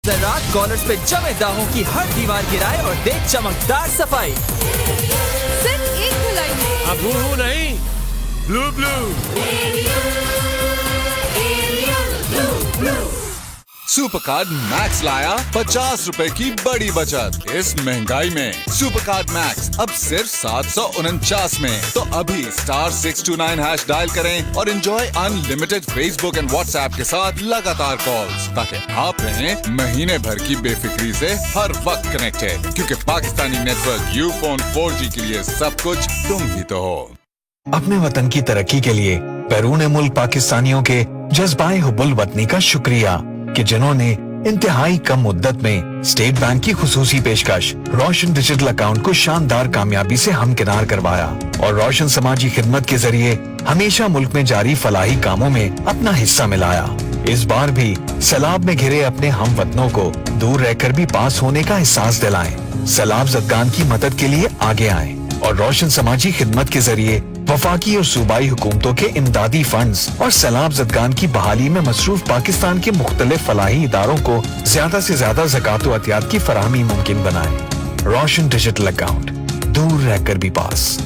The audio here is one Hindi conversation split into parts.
जरात कॉलर्स पे जमे दाहों की हर दीवार गिराए और दे चमकदार सफाई। सिर्फ एक धुलाई में। अब हूँ नहीं, ब्लू ब्लू। सुपरकार्ड मैक्स लाया 50 रुपए की बड़ी बचत इस महंगाई में। सुपरकार्ड मैक्स अब सिर्फ 749 में। तो अभी *629# डायल करें और enjoy unlimited Facebook and WhatsApp के साथ लगातार कॉल्स, ताकि आप रहें महीने भर की बेफिक्री से हर वक्त कनेक्टेड। क्योंकि पाकिस्तानी नेटवर्क यूफोन 4G के लिए सब कुछ तुम ही तो हो। अपने वतन की तरक्की के लिए बैरून मुल्क पाकिस्तानियों के जज्बाए हुब्बुल वतनी का शुक्रिया कि जिन्होंने इंतहाई कम मुद्दत में स्टेट बैंक की खुसूसी पेशकश रोशन डिजिटल अकाउंट को शानदार कामयाबी से हमकिनार करवाया और रोशन समाजी खिदमत के जरिए हमेशा मुल्क में जारी फलाही कामों में अपना हिस्सा मिलाया। इस बार भी सैलाब में घिरे अपने हम वतनों को दूर रहकर भी पास होने का एहसास दिलाएं। सैलाब ज़दगान की मदद के लिए आगे आएं और रोशन समाजी खिदमत के जरिए वफाकी और सूबाई हुकूमतों के इमदादी फंड्स और सैलाब ज़दगान की बहाली में मसरूफ पाकिस्तान के मुख्तलिफ फलाही इदारों को ज्यादा से ज्यादा ज़कात व अतियात की फराहमी मुमकिन बनाएं। रोशन डिजिटल अकाउंट, दूर रहकर भी पास।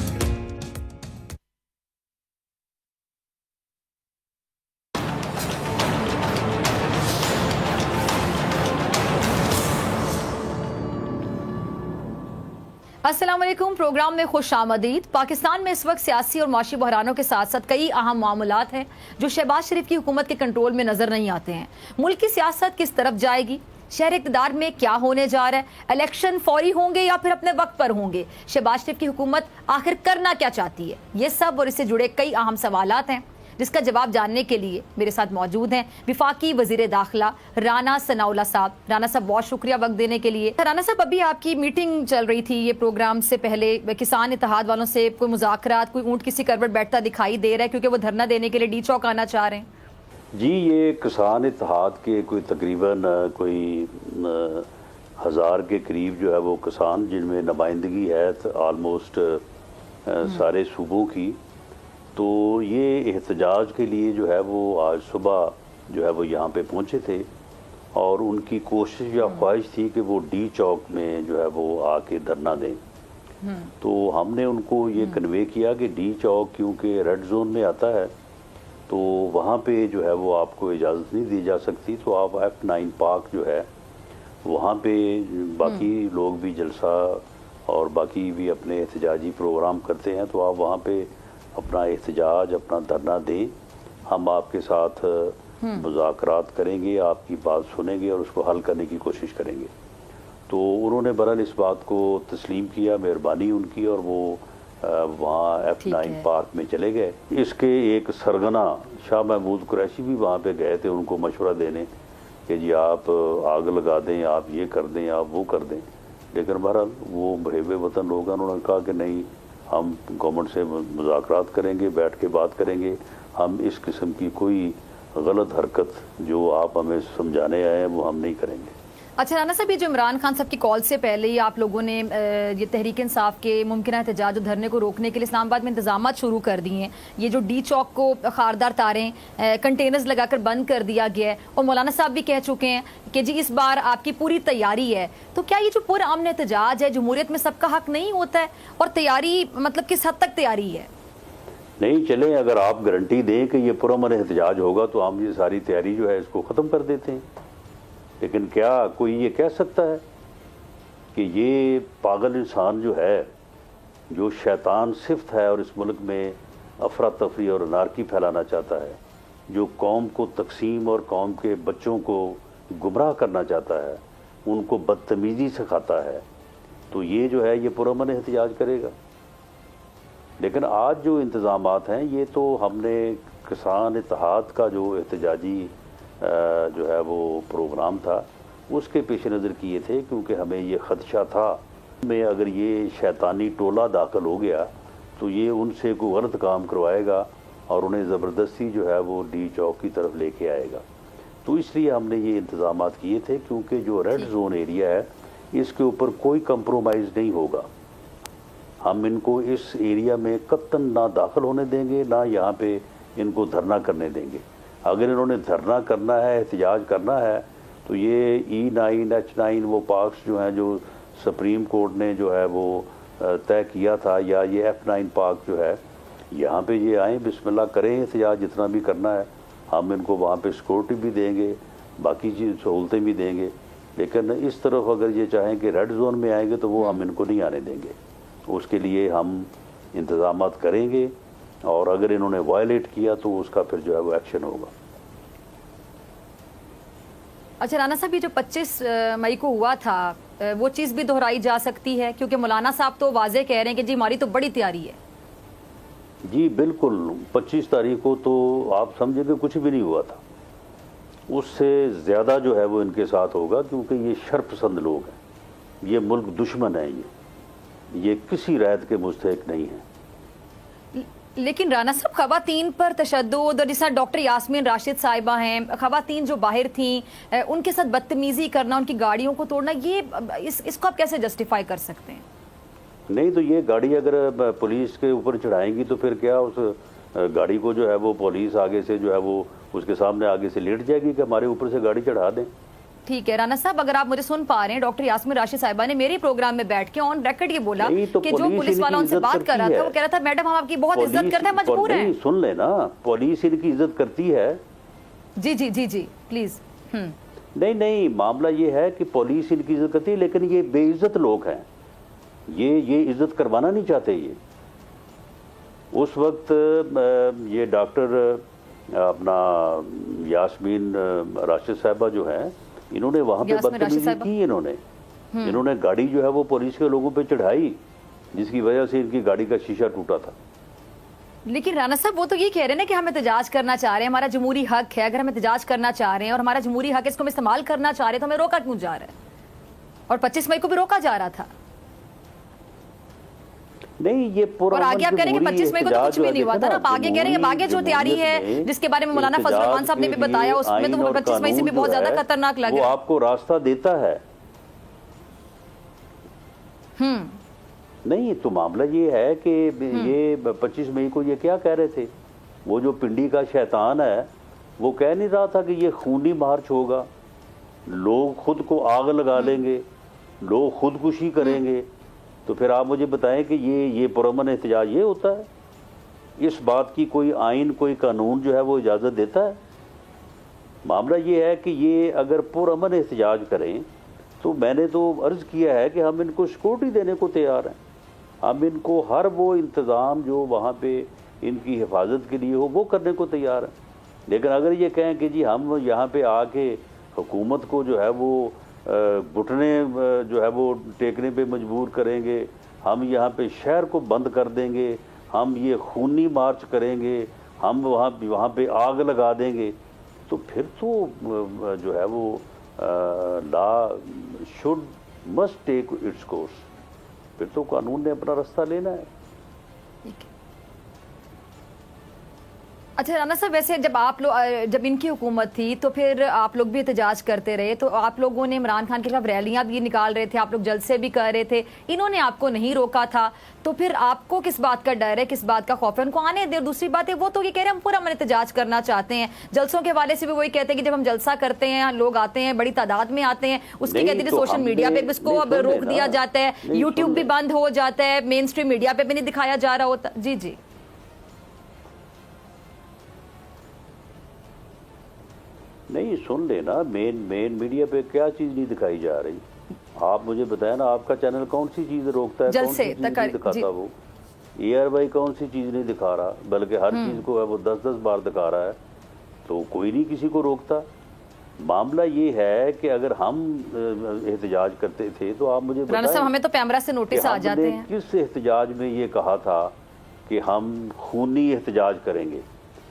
अस्सलाम वालेकुम। प्रोग्राम में खुश आमदीद। पाकिस्तान में इस वक्त सियासी और माशी बहरानों के साथ साथ कई अहम मामलात हैं जो शहबाज शरीफ की हुकूमत के कंट्रोल में नजर नहीं आते हैं। मुल्क की सियासत किस तरफ जाएगी, शहर इक़्तिदार में क्या होने जा रहा है, इलेक्शन फौरी होंगे या फिर अपने वक्त पर होंगे, शहबाज शरीफ की हुकूमत आखिर करना क्या चाहती है, ये सब और इससे जुड़े कई अहम सवालात हैं जिसका जवाब जानने के लिए मेरे साथ मौजूद हैं विफाकी वज़ीर दाखिला राना सनाउल्लाह साहब। राना साहब, बहुत शुक्रिया वक्त देने के लिए। राना साहब, अभी आपकी मीटिंग चल रही थी, ये प्रोग्राम से पहले किसान इत्तेहाद वालों से कोई मुज़ाकरात, कोई ऊँट किसी करवट बैठता दिखाई दे रहा है क्योंकि वो धरना देने के लिए डी चौक आना चाह रहे हैं? जी, ये किसान इत्तेहाद के कोई तकरीबन कोई 1000 के करीब जो है वो किसान, जिनमें नुमाइंदगी है आलमोस्ट सारे सूबों की, तो ये एहतजाज के लिए जो है वो आज सुबह जो है वो यहाँ पे पहुँचे थे और उनकी कोशिश या ख्वाहिश थी कि वो डी चौक में जो है वो आके धरना दें। तो हमने उनको ये कन्वे किया कि डी चौक क्योंकि रेड जोन में आता है तो वहाँ पे जो है वो आपको इजाज़त नहीं दी जा सकती, तो आप F9 पार्क जो है वहाँ पे बाकी लोग भी जलसा और बाकी भी अपने एहतजाजी प्रोग्राम करते हैं, तो आप वहाँ पे अपना एहतजाज, अपना धरना दें। हम आपके साथ मुज़ाकरात करेंगे, आपकी बात सुनेंगे और उसको हल करने की कोशिश करेंगे। तो उन्होंने बहरहाल इस बात को तस्लीम किया, मेहरबानी उनकी, और वो वहाँ F9 पार्क में चले गए। इसके एक सरगना शाह महमूद कुरैशी भी वहाँ पे गए थे उनको मशवरा देने कि जी आप आग लगा दें, आप ये कर दें, आप वो कर दें। लेकिन बहरहाल वो मुहिब वतन लोग हैं, उन्होंने कहा कि नहीं, हम गवर्नमेंट से मुज़ाकरात करेंगे, बैठ के बात करेंगे, हम इस किस्म की कोई गलत हरकत जो आप हमें समझाने आए हैं वो हम नहीं करेंगे। अच्छा राना साहब, ये जो इमरान खान साहब की कॉल से पहले ही आप लोगों ने ये तहरीक इंसाफ के मुमकिन एहतजाज और धरने को रोकने के लिए इस्लामाबाद में इंतजाम शुरू कर दिए हैं। ये जो डी चौक को खारदार तारें कंटेनर्स लगाकर बंद कर दिया गया है और मौलाना साहब भी कह चुके हैं कि जी इस बार आपकी पूरी तैयारी है। तो क्या ये जो पुरअमन एहतजाज है, जमहूरियत में सबका हक नहीं होता है, और तैयारी मतलब किस हद तक तैयारी है? नहीं, चलें, अगर आप गारंटी दें कि ये पुरअमन एहतजाज होगा तो हम ये सारी तैयारी जो है इसको ख़त्म कर देते हैं। लेकिन क्या कोई ये कह सकता है कि ये पागल इंसान जो है, जो शैतान सिफ्त है और इस मुल्क में अफरा तफरी और अनारकी फैलाना चाहता है, जो कौम को तकसीम और कौम के बच्चों को गुमराह करना चाहता है, उनको बदतमीज़ी सिखाता है, तो ये जो है ये पुरअमन एहतजाज करेगा। लेकिन आज जो इंतज़ामात हैं ये तो हमने किसान इत्तेहाद का जो एहतजाजी जो है वो प्रोग्राम था उसके पेश नज़र किए थे, क्योंकि हमें ये ख़दशा था में अगर ये शैतानी टोला दाखिल हो गया तो ये उनसे कोई गलत काम करवाएगा और उन्हें ज़बरदस्ती जो है वो डी चौक की तरफ लेके आएगा। तो इसलिए हमने ये इंतज़ामात किए थे, क्योंकि जो रेड जोन एरिया है इसके ऊपर कोई कंप्रोमाइज़ नहीं होगा। हम इनको इस एरिया में कत्तन ना दाखिल होने देंगे, ना यहाँ पे इनको धरना करने देंगे। अगर इन्होंने धरना करना है, एहतजाज करना है, तो ये E9 H9 वो पार्क्स जो हैं, जो सुप्रीम कोर्ट ने जो है वो तय किया था, या ये F9 पार्क जो है, यहाँ पे ये आएँ, बिस्मिल्लाह करें एहतजाज जितना भी करना है। हम इनको वहाँ पे सिक्योरिटी भी देंगे, बाकी चीज़ सहूलतें भी देंगे, लेकिन इस तरफ अगर ये चाहें कि रेड जोन में आएंगे तो वो हम इनको नहीं आने देंगे। उसके लिए हम इंतजाम करेंगे, और अगर इन्होंने वायलेट किया तो उसका फिर जो है वो एक्शन होगा। अच्छा राना साहब, ये जो 25 मई को हुआ था, वो चीज़ भी दोहराई जा सकती है? क्योंकि मौलाना साहब तो वाजे कह रहे हैं कि जी हमारी तो बड़ी तैयारी है। जी बिल्कुल, 25 तारीख को तो आप समझे कि कुछ भी नहीं हुआ था, उससे ज़्यादा जो है वो इनके साथ होगा, क्योंकि ये शरपसंद लोग हैं, ये मुल्क दुश्मन है, ये किसी रैत के मुस्तहिक नहीं है। लेकिन राना साहब, खवातीन पर तशद्दुद, और जिस तरह डॉक्टर यास्मीन राशिद साहिबा हैं, खवातीन जो बाहर थीं, उनके साथ बदतमीजी करना, उनकी गाड़ियों को तोड़ना, ये इसको आप कैसे जस्टिफाई कर सकते हैं? नहीं तो ये गाड़ी अगर पुलिस के ऊपर चढ़ाएंगी तो फिर क्या उस गाड़ी को जो है वो पुलिस आगे से जो है वो उसके सामने आगे से लेट जाएगी कि हमारे ऊपर से गाड़ी चढ़ा दें? ठीक है राना साहब, अगर आप मुझे सुन पा रहे हैं, डॉक्टर यास्मीन राशिद साहिबा ने मेरे प्रोग्राम में बैठ के ऑन रिकॉर्ड ये बोला तो कि जो पुलिस वाला उनसे बात कर रहा था, वो कह रहा था मैडम हम आपकी बहुत इज्जत करते हैं, मजबूर हैं। सुन लेना, पुलिस इनकी इज्जत करती है। जी जी जी जी प्लीज। नहीं, मामला ये है कि पुलिस इनकी इज्जत करती है, लेकिन ये बेइज्जत लोग हैं, ये इज्जत करवाना नहीं चाहते। ये उस वक्त ये डॉक्टर अपना यास्मीन राशिद साहिबा जो है, इन्होंने वहाँ पे बदतमीजी की, इन्होंने गाड़ी जो है वो पुलिस के लोगों पे चढ़ाई, जिसकी वजह से इनकी गाड़ी का शीशा टूटा था। लेकिन राना साहब, वो तो ये कह रहे हैं ना कि हम एहतजाज करना चाह रहे हैं, हमारा जमहूरी हक है, अगर हम एहतजाज करना चाह रहे हैं और हमारा जमहूरी हक है, इसको हम इस्तेमाल करना चाह रहे हैं, तो हमें रोका क्यों जा रहा है? और 25 मई को भी रोका जा रहा था। नहीं, ये पूरा और आगे आप कह रहे हैं कि 25 मई को तो कुछ भी नहीं हुआ था ना, आप आगे कह रहे हैं आगे जो तैयारी है, जिसके बारे में मौलाना फजल रहमान साहब ने भी बताया, उसमें तो 25 मई से भी बहुत ज्यादा खतरनाक लग रहा है। वो आपको रास्ता देता है। नहीं तो मामला ये है कि ये 25 मई को ये क्या कह रहे थे, वो जो पिंडी का शैतान है वो कह नहीं रहा था कि ये खूनी मार्च होगा, लोग खुद को आग लगा लेंगे, लोग खुदकुशी करेंगे। तो फिर आप मुझे बताएं कि ये पुरअमन एहतजाज ये होता है? इस बात की कोई आइन, कोई कानून जो है वो इजाज़त देता है? मामला ये है कि ये अगर पुरअमन एहतजाज करें तो मैंने तो अर्ज़ किया है कि हम इनको सिक्योरिटी देने को तैयार हैं, हम इनको हर वो इंतज़ाम जो वहाँ पे इनकी हिफाजत के लिए हो वो करने को तैयार हैं। लेकिन अगर ये कहें कि जी हम यहाँ पे आके हुकूमत को जो है वो घुटने जो है वो टेकने पे मजबूर करेंगे, हम यहाँ पे शहर को बंद कर देंगे, हम ये खूनी मार्च करेंगे, हम वहाँ पे आग लगा देंगे, तो फिर तो जो है वो law should must take its course, फिर तो कानून ने अपना रास्ता लेना है। अच्छा राना साहब, वैसे जब इनकी हुकूमत थी तो फिर आप लोग भी एहतजाज करते रहे, तो आप लोगों ने इमरान खान के खिलाफ रैलियां भी निकाल रहे थे, आप लोग जलसे भी कर रहे थे, इन्होंने आपको नहीं रोका था, तो फिर आपको किस बात का डर है, किस बात का खौफ है? उनको आने दे। दूसरी बात है, वो तो ये कह रहे हैं हम पूरा मन एहतजाज करना चाहते हैं, जलसों के हवाले से भी वही कहते हैं कि जब हम जलसा करते हैं लोग आते हैं, बड़ी तादाद में आते हैं, उसके कहते हैं सोशल मीडिया पे भी इसको अब रोक दिया जाता है, यूट्यूब भी बंद हो जाता है, मेन स्ट्रीम मीडिया पे भी नहीं दिखाया जा रहा होता। जी जी नहीं, सुन लेना, मेन मीडिया पे क्या चीज़ नहीं दिखाई जा रही? आप मुझे बताया ना, आपका चैनल कौन सी चीज़ रोकता है, कौन सी चीज़ नहीं दिखाता? वो ARY कौन सी चीज़ नहीं दिखा रहा, बल्कि हर चीज़ को है वो 10-10 बार दिखा रहा है, तो कोई नहीं किसी को रोकता। मामला ये है कि अगर हम एहतजाज करते थे तो आप मुझे बताएं, हमें तो कैमरा से नोटिस आ जाते हैं, किस एहतजाज में ये कहा था कि हम खूनी एहतजाज करेंगे?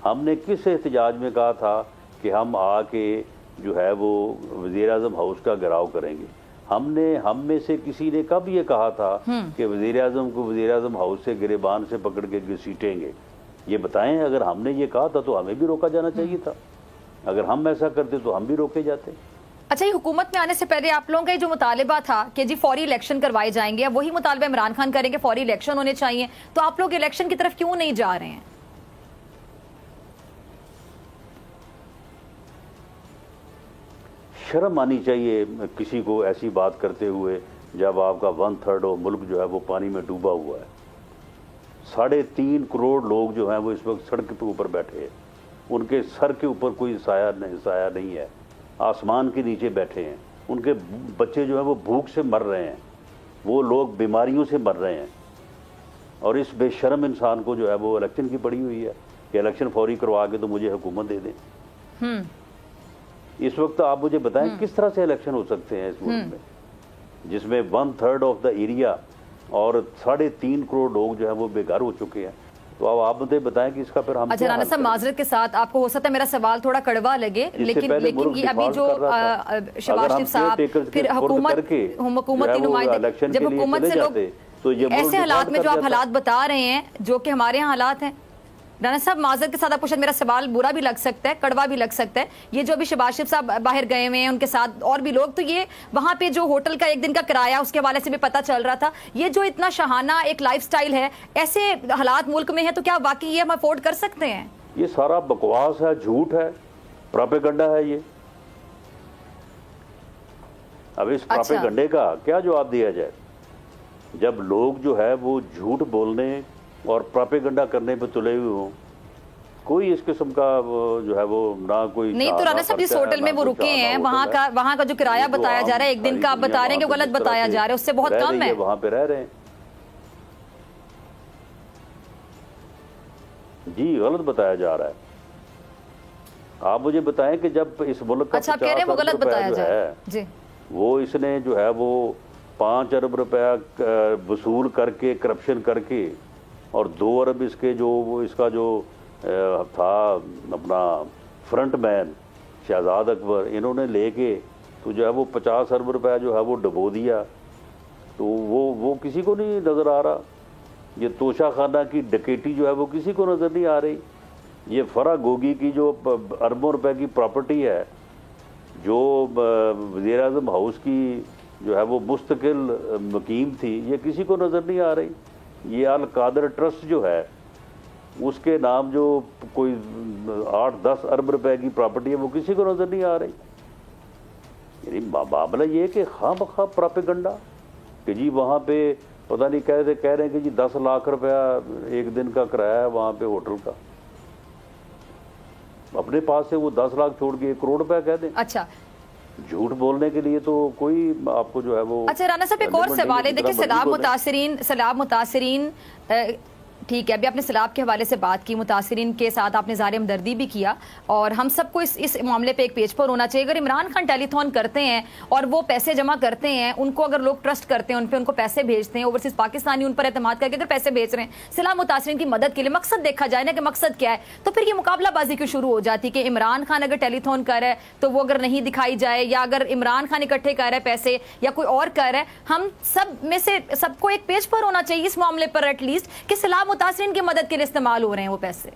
हमने किस एहतजाज में कहा था कि हम आके जो है वो वज़ीर-ए-आज़म हाउस का घेराव करेंगे? हम में से किसी ने कब ये कहा था कि वज़ीर-ए-आज़म को वज़ीर-ए-आज़म हाउस से गिरेबान से पकड़ के घसीटेंगे? ये बताएं, अगर हमने ये कहा था तो हमें भी रोका जाना चाहिए था, अगर हम ऐसा करते तो हम भी रोके जाते। अच्छा, ये हुकूमत में आने से पहले आप लोगों का जो मुतालिबा था कि जी फौरी इलेक्शन करवाए जाएंगे, अब वही मुतालिबा इमरान खान करेंगे, फौरी इलेक्शन होने चाहिए, तो आप लोग इलेक्शन की तरफ क्यों नहीं जा रहे हैं? शर्म आनी चाहिए किसी को ऐसी बात करते हुए जब आपका 1/3 ऑफ मुल्क जो है वो पानी में डूबा हुआ है। 3.5 करोड़ लोग जो हैं वो इस वक्त सड़क के ऊपर बैठे हैं, उनके सर के ऊपर कोई साया नहीं है, आसमान के नीचे बैठे हैं, उनके बच्चे जो हैं वो भूख से मर रहे हैं, वो लोग बीमारियों से मर रहे हैं। और इस बेशर्म इंसान को जो है वो इलेक्शन की पड़ी हुई है कि इलेक्शन फौरी करवा के तो मुझे हुकूमत दे दें। इस वक्त आप मुझे बताएं किस तरह से इलेक्शन हो सकते हैं इस मुल्क में जिसमें 1/3 ऑफ द एरिया और 3.5 करोड़ लोग जो है वो बेघर हो चुके हैं। तो अब आप मुझे बताएं कि इसका फिर हम अच्छा राना साहब, माजरत के साथ आपको हो सकता है मेरा सवाल थोड़ा कड़वा लगे, लेकिन ये अभी जो शहबाज शरीफ साहब फिर हुकूमत की नुमाइंदे, जब हुकूमत से लोग तो ये ऐसे हालात में जो आप हालात बता रहे हैं जो कि हमारे यहाँ हालात हैं, राना साहब माजरत के साथ आपको शायद मेरा सवाल बुरा भी लग सकता है, कड़वा भी लग सकता है, ये जो अभी शहबाज शरीफ साहब बाहर गए हुए हैं उनके साथ और भी लोग, तो ये वहां पे जो होटल का 1 दिन का किराया उसके हवाले से भी पता चल रहा था, ये जो इतना शहाना एक लाइफस्टाइल है, ऐसे हालात मुल्क में है तो क्या वाकई ये हम अफोर्ड कर सकते हैं? ये सारा बकवास है, झूठ है, प्रोपेगेंडा है ये। अब इस प्रोपेगेंडे का क्या जवाब दिया जाए जब लोग जो है वो झूठ बोलने और प्रोपेगेंडा करने पे तुले हुए हों? कोई इस किस्म का जो है वो ना कोई नहीं। तो राना साहब जिस होटल में वो रुके हैं वहाँ का जो किराया बताया जा रहा है 1 दिन का, आप बता रहे हैं कि गलत बताया जा रहा है, उससे बहुत कम है, वहां पे रह रहे हैं। जी गलत बताया जा रहा है। आप मुझे बताएं कि जब इस मुल्क का अच्छा आप कह रहे हैं वो गलत बताया जा रहा है जी, वो इसने जो है वो 5 अरब रुपया वसूल करके करप्शन करके और 2 अरब इसके जो वो इसका जो था अपना फ्रंट मैन शहजाद अकबर, इन्होंने लेके तो जो है वो 50 अरब रुपया जो है वो डुबो दिया। तो वो किसी को नहीं नज़र आ रहा। ये तोशा खाना की डकैती जो है वो किसी को नज़र नहीं आ रही। ये फरा गोगी की जो अरबों रुपए की प्रॉपर्टी है, जो वज़ीर आज़म हाउस की जो है वो मुस्तकिल मुकीम थी, ये किसी को नज़र नहीं आ रही। ये अल कादर ट्रस्ट जो है उसके नाम जो कोई 8-10 अरब रुपए की प्रॉपर्टी है वो किसी को नज़र नहीं आ रही। यानी मामला ये कि खामखा प्रोपेगेंडा कि जी वहाँ पे पता नहीं कह रहे हैं कि जी 10 लाख रुपया 1 दिन का किराया है वहाँ पे होटल का, अपने पास से वो 10 लाख छोड़ के 1 करोड़ रुपया कह दें। अच्छा झूठ बोलने के लिए तो कोई आपको जो है वो। अच्छा राना साहब एक और सवाल है, देखिए सैलाब मुतासरीन ठीक है, अभी आपने सैलाब के हवाले से बात की, मुतासरीन के साथ आपने ज़ाहिर हमदर्दी भी किया और हम सबको इस मामले पे एक पेज पर होना चाहिए। अगर इमरान खान टेलीथॉन करते हैं और वो पैसे जमा करते हैं, उनको अगर लोग ट्रस्ट करते हैं, उनको पैसे भेजते हैं, ओवरसीज पाकिस्तानी उन पर एतमाद करके अगर पैसे भेज रहे हैं सैलाब मुतासरीन की मदद के लिए, मकसद देखा जाए ना कि मकसद क्या है, तो फिर ये मुकाबलाबाजी क्यों शुरू हो जाती कि इमरान खान अगर टेलीथॉन कर रहा है तो वो अगर नहीं दिखाई जाए, या अगर इमरान खान इकट्ठे कर रहा है पैसे या कोई और कर रहा है, हम सब में से सबको एक पेज पर होना चाहिए इस मामले पर एटलीस्ट कि सैलाब मुतासरीन की मदद के लिए इस्तेमाल हो रहे हैं वो पैसे।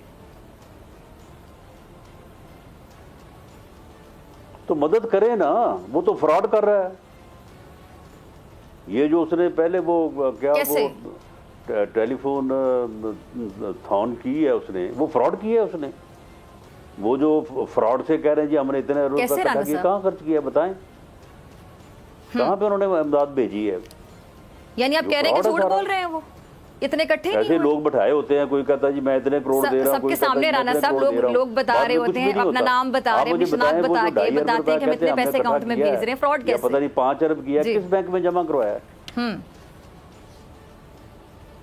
तो मदद करे ना, वो तो फ्रॉड कर रहा है। ये जो उसने पहले वो क्या कैसे? वो टेलीफोन थॉन की है उसने, वो फ्रॉड की है उसने। वो जो फ्रॉड से कह रहे हैं जी हमने इतने रुपए इकट्ठा किए, कहाँ खर्च किया बताएं? कहाँ पे उन्होंने इमदाद भेजी है? यानी आप कह रहे हैं कि झूठ बोल रहे हैं वो, इतने इकट्ठे ऐसे लोग बैठाए होते हैं, कोई कहता है जी मैं इतने करोड़ दे रहा हूं, सबके सामने राना साहब लोग बता रहे होते हैं, अपना नाम बता रहे हैं, शिनाख्त बताते हैं कि हम इतने पैसे अकाउंट में भेज रहे हैं। फ्रॉड कैसे? पता नहीं 5 अरब किया, किस बैंक में जमा करवाया?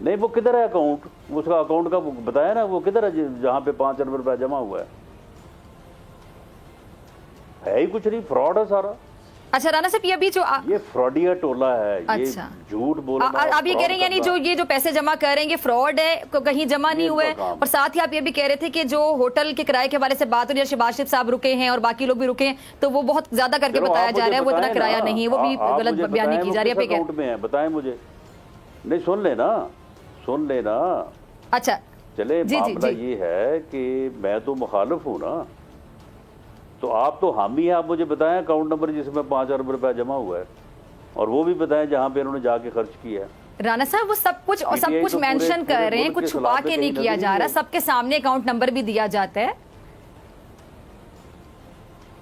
नहीं वो किधर है अकाउंट, उसका अकाउंट का बताया ना, वो किधर है जहाँ पे 5 अरब रुपया जमा हुआ है ही कुछ नहीं, फ्रॉड है सारा। अच्छा राना साहब ये अभी जो ये फ्रॉडिया टोला है, अच्छा। ये झूठ बोलना। आप ये कह रहे हैं यानी जो ये जो पैसे जमा कर रहे हैं फ्रॉड है, कहीं जमा नहीं हुए। और साथ ही आप ये भी कह रहे थे कि जो होटल के किराए के हवाले से बात हो रही है, शहबाज शरीफ साहब रुके हैं और बाकी लोग भी रुके हैं, तो वो बहुत ज्यादा करके बताया जा रहा है, वो इतना किराया नहीं है, वो भी गलत बयानी की जा रही है। अकाउंट में है बताएं मुझे, नहीं सुन लेना। अच्छा चले मामला ये है कि मैं तो मुखालिफ हूँ ना, तो आप तो हामी हैं, आप मुझे बताएं अकाउंट नंबर जिसमें 5 अरब रुपया जमा हुआ है, और वो भी बताएं जहां पे उन्होंने जाके खर्च किया है। राना साहब वो सब कुछ मेंशन कर रहे हैं, कुछ छुपा के नहीं किया जा रहा, सबके सामने अकाउंट नंबर भी दिया जाता है।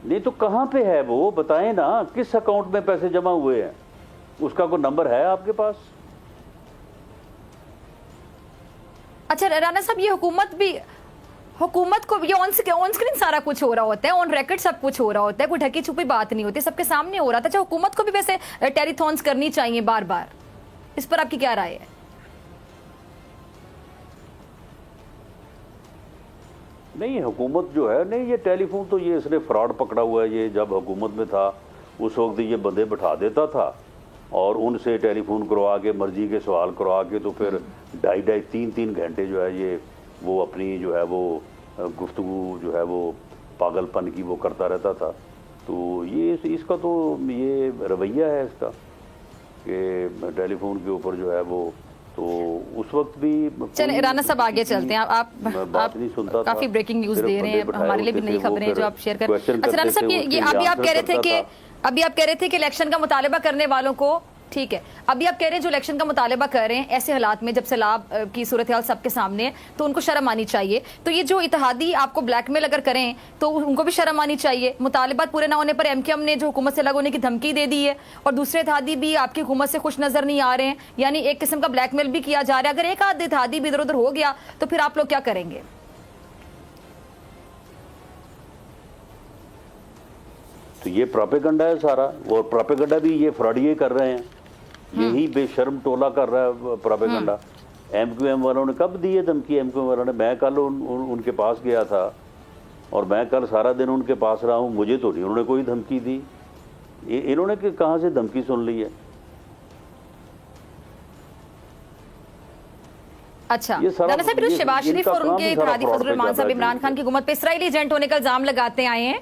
नहीं तो कहाँ पे है वो, बताएं ना, किस अकाउंट में पैसे जमा हुए हैं, उसका कोई नंबर है आपके पास? अच्छा राणा साहब, ये हुकूमत को ये ऑन स्क्रीन सारा कुछ हो रहा होता है, ऑन रिकॉर्ड सब कुछ हो रहा होता है, कोई ढकी छुपी बात नहीं होती, सबके सामने हो रहा था। अच्छा, हुकूमत को भी वैसे टेलीथॉन्स करनी चाहिए बार बार, इस पर आपकी क्या राय है? नहीं, हुकूमत जो है, नहीं, ये टेलीफोन तो ये इसने फ्रॉड पकड़ा हुआ है। ये जब हुकूमत में था उस वक्त ये बंदे बिठा देता था और उनसे टेलीफोन करवा के, मर्जी के सवाल करवा के, तो फिर 2.5-3 घंटे जो है ये वो अपनी जो है वो गुफ्तगू जो है वो पागलपन की वो करता रहता था। तो ये इसका तो ये रवैया है इसका कि टेलीफोन के ऊपर जो है वो, तो उस वक्त भी। चलिए राणा साहब आगे चलते हैं। आप नहीं सुनता, काफी ब्रेकिंग न्यूज दे रहे हैं, हमारे लिए भी नई खबरें हैं जो आप शेयर कर। अच्छा राणा साहब, ये अभी आप कह रहे थे कि इलेक्शन का मुतालबा करने वालों को, ठीक है, अभी आप कह रहे हैं जो इलेक्शन का मुतालबा कर रहे हैं, ऐसे हालात में जब सैलाब की सूरत हाल सबके सामने है तो उनको शर्म आनी चाहिए। तो ये जो इत्तेहादी आपको ब्लैकमेल अगर करें तो उनको भी शर्म आनी चाहिए। मुतालबात पूरे ना होने पर MQM ने जो हुकूमत से अलग होने की धमकी दे दी है और दूसरे इत्तेहादी भी आपकी हुकूमत से खुश नजर नहीं आ रहे हैं, यानी एक किस्म का ब्लैकमेल भी किया जा रहा है। अगर एक आध इत्तेहादी भी इधर उधर हो गया तो फिर आप लोग क्या करेंगे? तो ये प्रोपेगेंडा है सारा, और प्रोपेगेंडा भी ये फ्रॉडिये कर रहे हैं, यही बेशर्म टोला कर रहा है प्रोपेगेंडा। MQM वालों ने कब दी है धमकी? MQM वालों ने, मैं कल उनके पास गया था और मैं कल सारा दिन उनके पास रहा हूँ, मुझे तो नहीं उन्होंने कोई धमकी दी। इन्होंने कहाँ से धमकी सुन ली है? अच्छा राणा साहब, शहबाज शरीफ और उनके इत्तेहादी फजलुर रहमान साहब इमरान खान की हुकूमत पे इसराइली एजेंट होने का इल्जाम लगाते आए हैं।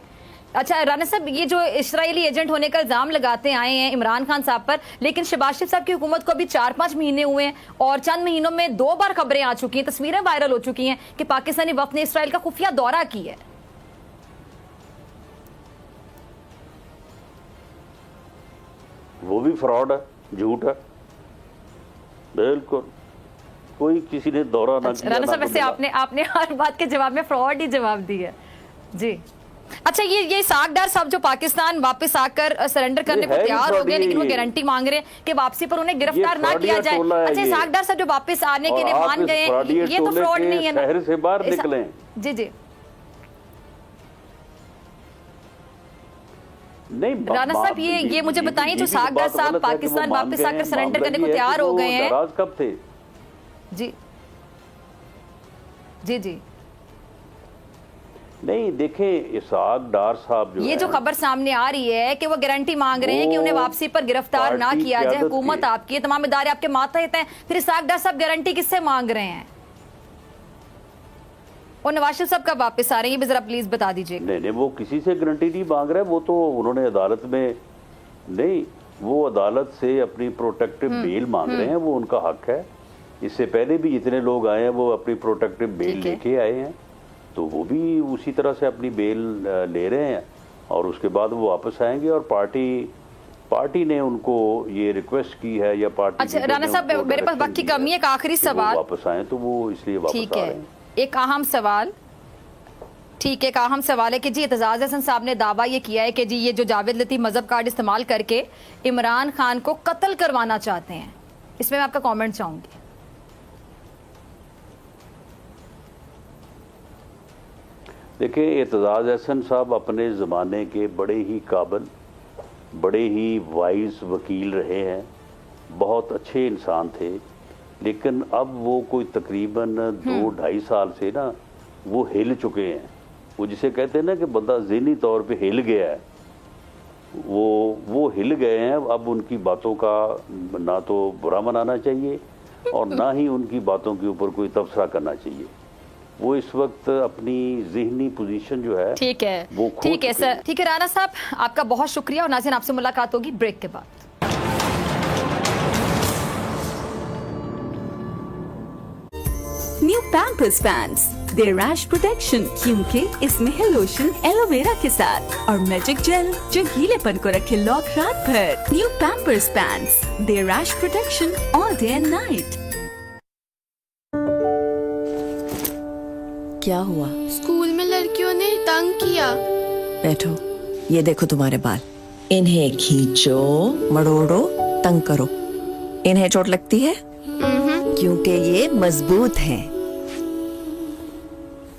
अच्छा राणा साहब, ये जो इस्राएली एजेंट होने का इल्जाम लगाते आए हैं इमरान खान साहब पर, लेकिन शहबाज शरीफ साहब की हुकूमत को अभी 4-5 महीने हुए हैं और चंद महीनों में 2 बार खबरें आ चुकी हैं, तस्वीरें वायरल हो चुकी हैं कि पाकिस्तानी वफद ने इसराइल का खुफिया दौरा किया है। वो भी फ्रॉड है, झूठ है, बिल्कुल। कोई किसी ने दौरा ना किया। राणा साहब, वैसे आपने हर बात के जवाब में फ्रॉड ही जवाब दिया जी। अच्छा, ये इसाक डार साहब जो पाकिस्तान वापस आकर सरेंडर करने को तैयार हो गए, लेकिन वो गारंटी मांग रहे हैं कि वापसी पर उन्हें गिरफ्तार ना किया जाए। अच्छा, इसाक डार साहब जो वापस आने के लिए मान गए, ये तो फ्रॉड नहीं है ना? शहर से बाहर निकले। जी जी नहीं राणा साहब, ये मुझे बताइए, जो इसाक डार साहब पाकिस्तान वापस आकर सरेंडर करने को तैयार हो गए हैं, नाराज कब थे? जी जी जी नहीं, देखें, इसाक डार साहब जो खबर सामने आ रही है कि वो गारंटी मांग रहे हैं कि उन्हें वापसी पर गिरफ्तार ना किया जाए, हुकूमत आपकी है, तमाम इदारे आपके मातहत हैं, फिर इसाक डार साहब गारंटी किससे मांग रहे हैं? और नवाज शरीफ साहब कब वापस आ रहे हैं, ये भी जरा प्लीज बता दीजिए। नहीं, वो किसी से गारंटी नहीं मांग रहे, वो तो उन्होंने अदालत में, नहीं, वो अदालत से अपनी प्रोटेक्टिव बेल मांग रहे हैं, वो उनका हक है। इससे पहले भी जितने लोग आए हैं वो अपनी प्रोटेक्टिव बेल लेके आए हैं, तो वो भी उसी तरह से अपनी बेल ले रहे हैं और उसके बाद वो वापस आएंगे। और पार्टी ने उनको ये रिक्वेस्ट की है, या पार्टी। अच्छा राणा साहब, मेरे पास वक्त की कमी है, एक आखिरी सवाल। वापस आए तो वो इसलिए वापस आ रहे हैं। एक अहम सवाल, ठीक है, एक अहम सवाल है कि जी एतजाज हसन साहब ने दावा ये किया है कि जी ये जो जावेद लतीफ मजहब कार्ड इस्तेमाल करके इमरान खान को कत्ल करवाना चाहते हैं, इसमें मैं आपका कमेंट चाहूंगी। देखिए, एतजाज हसन साहब अपने ज़माने के बड़े ही काबिल, बड़े ही वाइज वकील रहे हैं, बहुत अच्छे इंसान थे, लेकिन अब वो कोई तकरीबन 2-2.5 साल से ना वो हिल चुके हैं। वो जिसे कहते हैं ना कि बंदा ज़हनी तौर पे हिल गया है, वो हिल गए हैं। अब उनकी बातों का ना तो बुरा मनाना चाहिए और ना ही उनकी बातों के ऊपर कोई तबसरा करना चाहिए। वो इस वक्त अपनी ज़हनी पोजीशन जो है, ठीक है, वो ठीक है सर, ठीक है राणा साहब, आपका बहुत शुक्रिया और नाज़रीन आपसे मुलाकात होगी ब्रेक के बाद। New Pampers pants, their rash protection, क्योंकि इसमें है लोशन एलोवेरा के साथ और मैजिक जेल जो गीलेपन को रखे लॉक रात भर। New Pampers pants, their rash protection all day and night. क्या हुआ? स्कूल में लड़कियों ने तंग किया। बैठो। ये देखो तुम्हारे बाल, इन्हें खींचो, मड़ोड़ो, तंग करो। इन्हें चोट लगती है क्योंकि ये मजबूत हैं।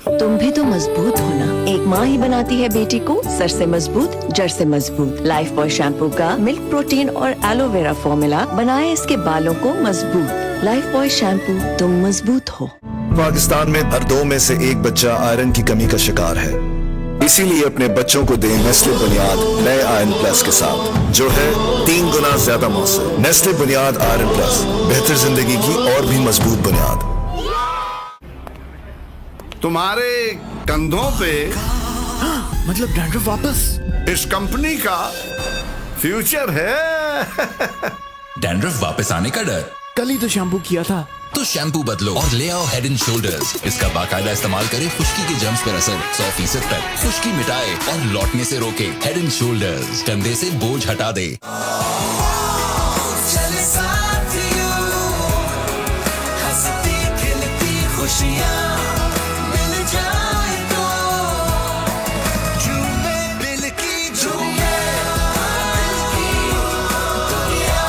तुम भी तो मजबूत हो ना। एक माँ ही बनाती है बेटी को सर से मजबूत, जड़ से मजबूत। लाइफ बॉय शैम्पू का मिल्क प्रोटीन और एलोवेरा फॉर्मूला बनाए इसके बालों को मजबूत। लाइफ बॉय शैम्पू, तुम मजबूत हो। पाकिस्तान में हर 2 में से 1 बच्चा आयरन की कमी का शिकार है। इसीलिए अपने बच्चों को दें नेस्ले बुनियाद नए आयरन प्लस के साथ, जो है 3 गुना ज्यादा मौसर। नेस्ले बुनियाद आयरन प्लस, बेहतर जिंदगी की और भी मजबूत बुनियाद। तुम्हारे कंधों पे मतलब डैंड्रफ वापस? इस कंपनी का फ्यूचर है। डैंड्रफ वापस आने का डर? कल ही तो शैम्पू किया था। तो शैम्पू बदलो और ले आओ हेड एंड शोल्डर्स। इसका बाकायदा इस्तेमाल करें खुश्की के जर्म्स पर असर 100% तक। खुश्की मिटाए और लौटने से रोके। हेड एंड शोल्डर्स, कंधे से बोझ हटा दे। चले साथियों, हंसती खिलती खुशियाँ मिल जाए तो झूमे दिल की झूमे दिल की दुनिया।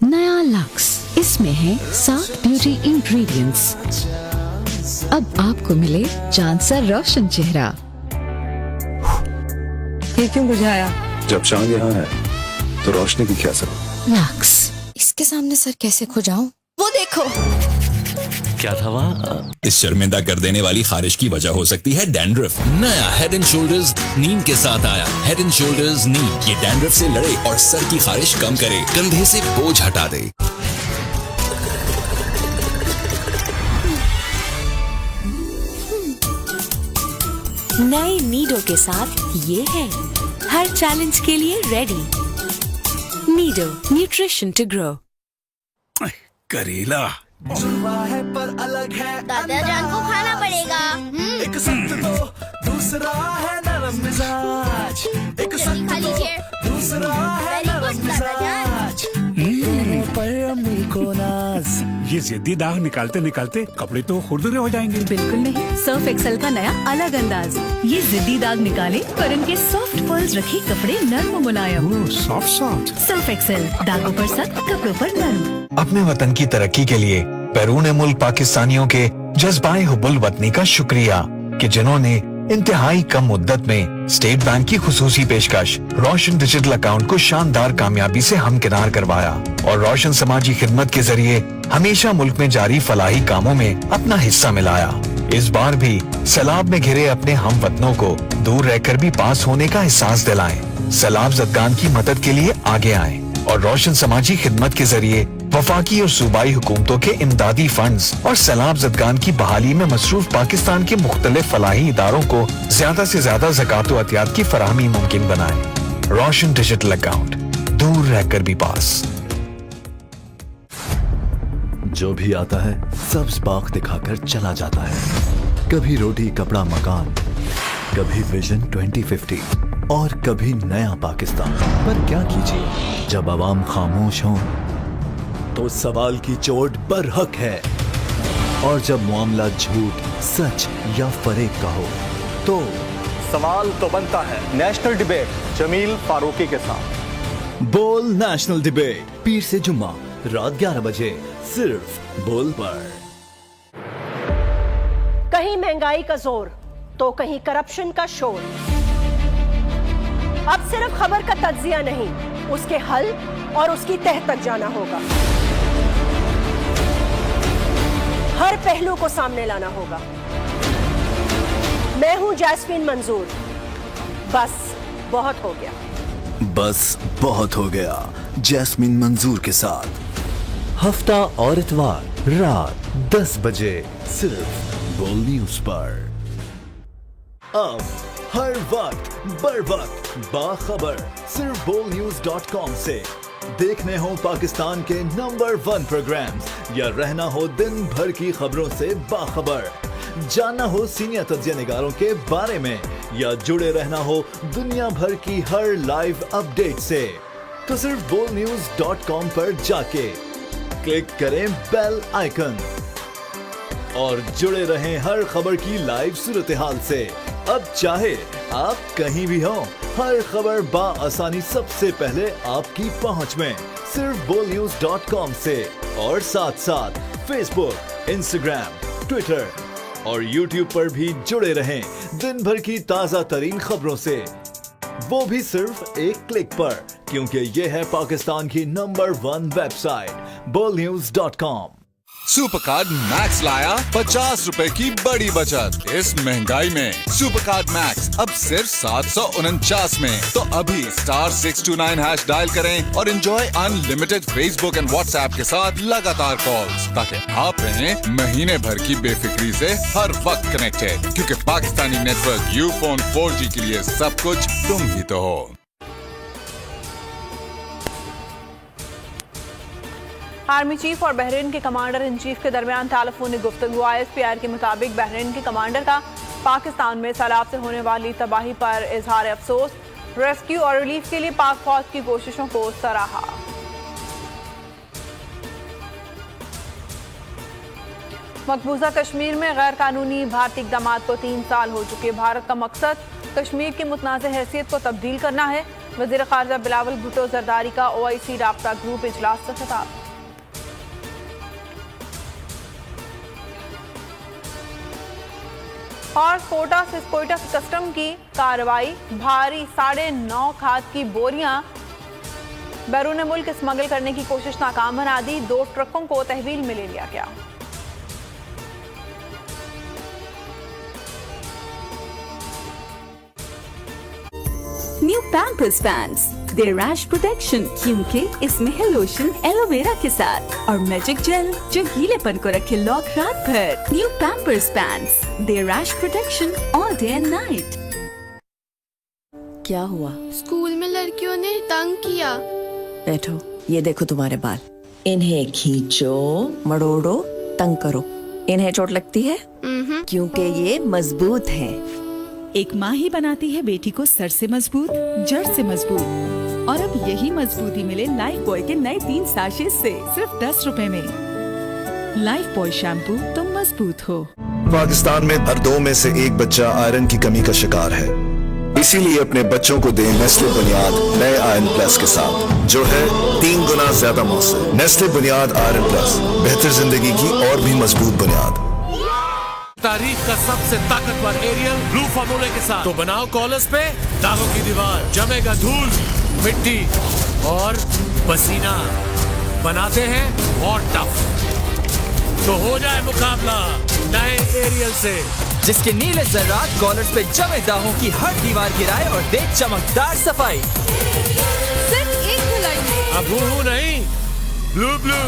नया लक्स, इसमें है 7 ब्यूटी इंग्रेडिएंट्स। अब आपको मिले चांद सा रोशन चेहरा। ये क्यों बुझाया? जब चांद यहाँ है तो रोशनी की क्या जरूरत? लक्स, इसके सामने सर कैसे खो जाऊं? वो देखो। क्या था वहाँ? इस शर्मिंदा कर देने वाली खारिश की वजह हो सकती है डैंड्रफ। नया हेड एंड शोल्डर्स नीम के साथ आया। हेड एंड शोल्डर्स नीम, ये डैंड्रफ से लड़े और सर की खारिश कम करे, कंधे से बोझ हटा दे। नए नीडो के साथ ये है हर चैलेंज के लिए ready. Nido, nutrition to grow. करेला है पर अलग है, दादा जान को खाना पड़ेगा। एक सख्त तो दूसरा है नरम मिजाज। एक जल्दी खा लीजिए। दूसरा है Very good, नरम दादा जान। मिजाज। पर अम्मी को नाज। ये जिद्दी दाग निकालते निकालते कपड़े तो खुरदुरे हो जाएंगे। बिल्कुल नहीं, सर्फ एक्सेल का नया अलग अंदाज। ये जिद्दी दाग निकाले पर इनके सॉफ्ट पर्ल्स रखे कपड़े नर्म और मुलायम। Soft soft. सर्फ एक्सेल, दागों पर सख्त, कपड़ों पर नर्म। अपने वतन की तरक्की के लिए बैरून मुल्क पाकिस्तानियों के जज्बाए हुब्बुल वतनी का शुक्रिया कि जिन्होंने इंतहाई कम मुद्दत में स्टेट बैंक की खुसूसी पेशकश रोशन डिजिटल अकाउंट को शानदार कामयाबी से हमकिनार करवाया और रोशन समाजी खिदमत के जरिए हमेशा मुल्क में जारी फलाही कामों में अपना हिस्सा मिलाया। इस बार भी सैलाब में घिरे अपने हम वतनों को दूर रहकर भी पास होने का एहसास दिलाएं। सैलाब ज़दगान की मदद के लिए आगे आएं और रोशन समाजी खिदमत के जरिए वफाकी और सूबाई हुकूमतों के इमदादी फंड्स और सैलाब ज़दगान की बहाली में मसरूफ पाकिस्तान के मुख्तलिफ फलाही इदारों को ज्यादा से ज्यादा ज़कात व अतियात की फराहमी मुमकिन बनाएं। रोशन डिजिटल अकाउंट, दूर रहकर भी पास। जो भी आता है सब्ज बाग दिखाकर चला जाता है। कभी रोटी कपड़ा मकान, कभी विजन 2050 और कभी नया पाकिस्तान। पर क्या कीजिए, जब अवाम खामोश हो तो सवाल की चोट बरहक है, और जब मामला झूठ सच या फरेब का हो तो सवाल तो बनता है नेशनल डिबेट जमील फारूकी के साथ। बोल नेशनल डिबेट, पीर से जुम्मा रात 11 बजे सिर्फ बोल पर। कहीं महंगाई का जोर तो कहीं करप्शन का शोर। अब सिर्फ खबर का तज्जिया नहीं, उसके हल और उसकी तह तक जाना होगा। हर पहलू को सामने लाना होगा। मैं हूं जैस्मीन मंजूर। बस बहुत हो गया। बस बहुत हो गया जैस्मीन मंजूर के साथ हफ्ता और इतवार रात 10 बजे सिर्फ बोल न्यूज पर। अब हर वक्त बर वक्त बाखबर सिर्फ bolnews.com से। देखने हो पाकिस्तान के नंबर 1 प्रोग्राम्स या रहना हो दिन भर की खबरों से बाखबर, जानना हो सीनियर तज्जिया निगारों के बारे में या जुड़े रहना हो दुनिया भर की हर लाइव अपडेट से, तो सिर्फ bolnews.com पर जाके क्लिक करें बेल आइकन और जुड़े रहें हर खबर की लाइव सूरत हाल से अब चाहे आप कहीं भी हों, हर खबर बआसानी सबसे पहले आपकी पहुंच में, सिर्फ bolnews.com से। और साथ साथ फेसबुक, इंस्टाग्राम, ट्विटर और यूट्यूब पर भी जुड़े रहें दिन भर की ताजा तरीन खबरों से, वो भी सिर्फ एक क्लिक पर, क्योंकि ये है पाकिस्तान की number 1 website bolnews.com। Super card max लाया 50 रुपए की बड़ी बचत। इस महंगाई में सुपर कार्ड मैक्स अब सिर्फ 749 में। तो अभी *629# डायल करें और enjoy unlimited Facebook and WhatsApp के साथ लगातार कॉल्स, ताकि आप रहें महीने भर की बेफिक्री से हर वक्त कनेक्टेड। क्योंकि पाकिस्तानी नेटवर्क यूफोन 4G के लिए सब कुछ तुम ही तो हो। आर्मी चीफ और बहरीन के कमांडर इन चीफ के दरमियान टेलीफोनी गुफ्तगू। ISPR के मुताबिक बहरीन के कमांडर का पाकिस्तान में सैलाब से होने वाली तबाही पर इजहार अफसोस। रेस्क्यू और रिलीफ के लिए पाक फौज की कोशिशों को सराहा। मकबूजा कश्मीर में गैर कानूनी भारतीय इक़दाम को 3 साल हो चुके। भारत का मकसद कश्मीर की मुतनाज़ हैसियत को तब्दील करना है। वज़ीर ख़ारजा बिलावल भुट्टो जरदारी का OIC राब्ता ग्रुप इजलास से खिताब। और कोटा से कोयटा कस्टम की कार्रवाई। भारी 9.5 खाद की बोरियां बैरून मुल्क स्मगल करने की कोशिश नाकाम बना दी। 2 ट्रकों को तहवील में ले लिया गया। New Pampers pants, their rash protection, क्योंकि इसमें है लोशन एलोवेरा के साथ और मैजिक जेल जो गीलेपन को रखे लॉक रात भर। New Pampers pants, their rash protection all day and night. क्या हुआ? स्कूल में लड़कियों ने तंग किया। बैठो, ये देखो तुम्हारे बाल। इन्हें खींचो, मड़ोड़ो, तंग करो। इन्हें चोट लगती है? क्योंकि ये मजबूत हैं। एक माँ ही बनाती है बेटी को सर से मजबूत, जड़ से मजबूत। और अब यही मजबूती मिले लाइफ बॉय के नए 3 साशे से सिर्फ 10 रुपए में। लाइफ बॉय शैम्पू, तुम मजबूत हो। पाकिस्तान में हर 2 में से 1 बच्चा आयरन की कमी का शिकार है। इसीलिए अपने बच्चों को दें नेस्ले बुनियाद नए आयरन प्लस के साथ, जो है 3 गुना ज्यादा मौसम। नेस्ले बुनियाद आयरन प्लस, बेहतर जिंदगी की और भी मजबूत बुनियाद। तारीख का सबसे ताकतवर एरियल ब्लू फॉर्मूले के साथ तो बनाओ कॉलर्स पे दागों की दीवार, जमेगा धूल, मिट्टी और पसीना, बनाते हैं और टफ। तो हो जाए मुकाबला नए एरियल से, जिसके नीले जर्रात कॉलर्स पे जमे दागों की हर दीवार गिराए और दे चमकदार सफाई। सिर्फ एक धुलाई में। अब हूँ नहीं, ब्लू ब्लू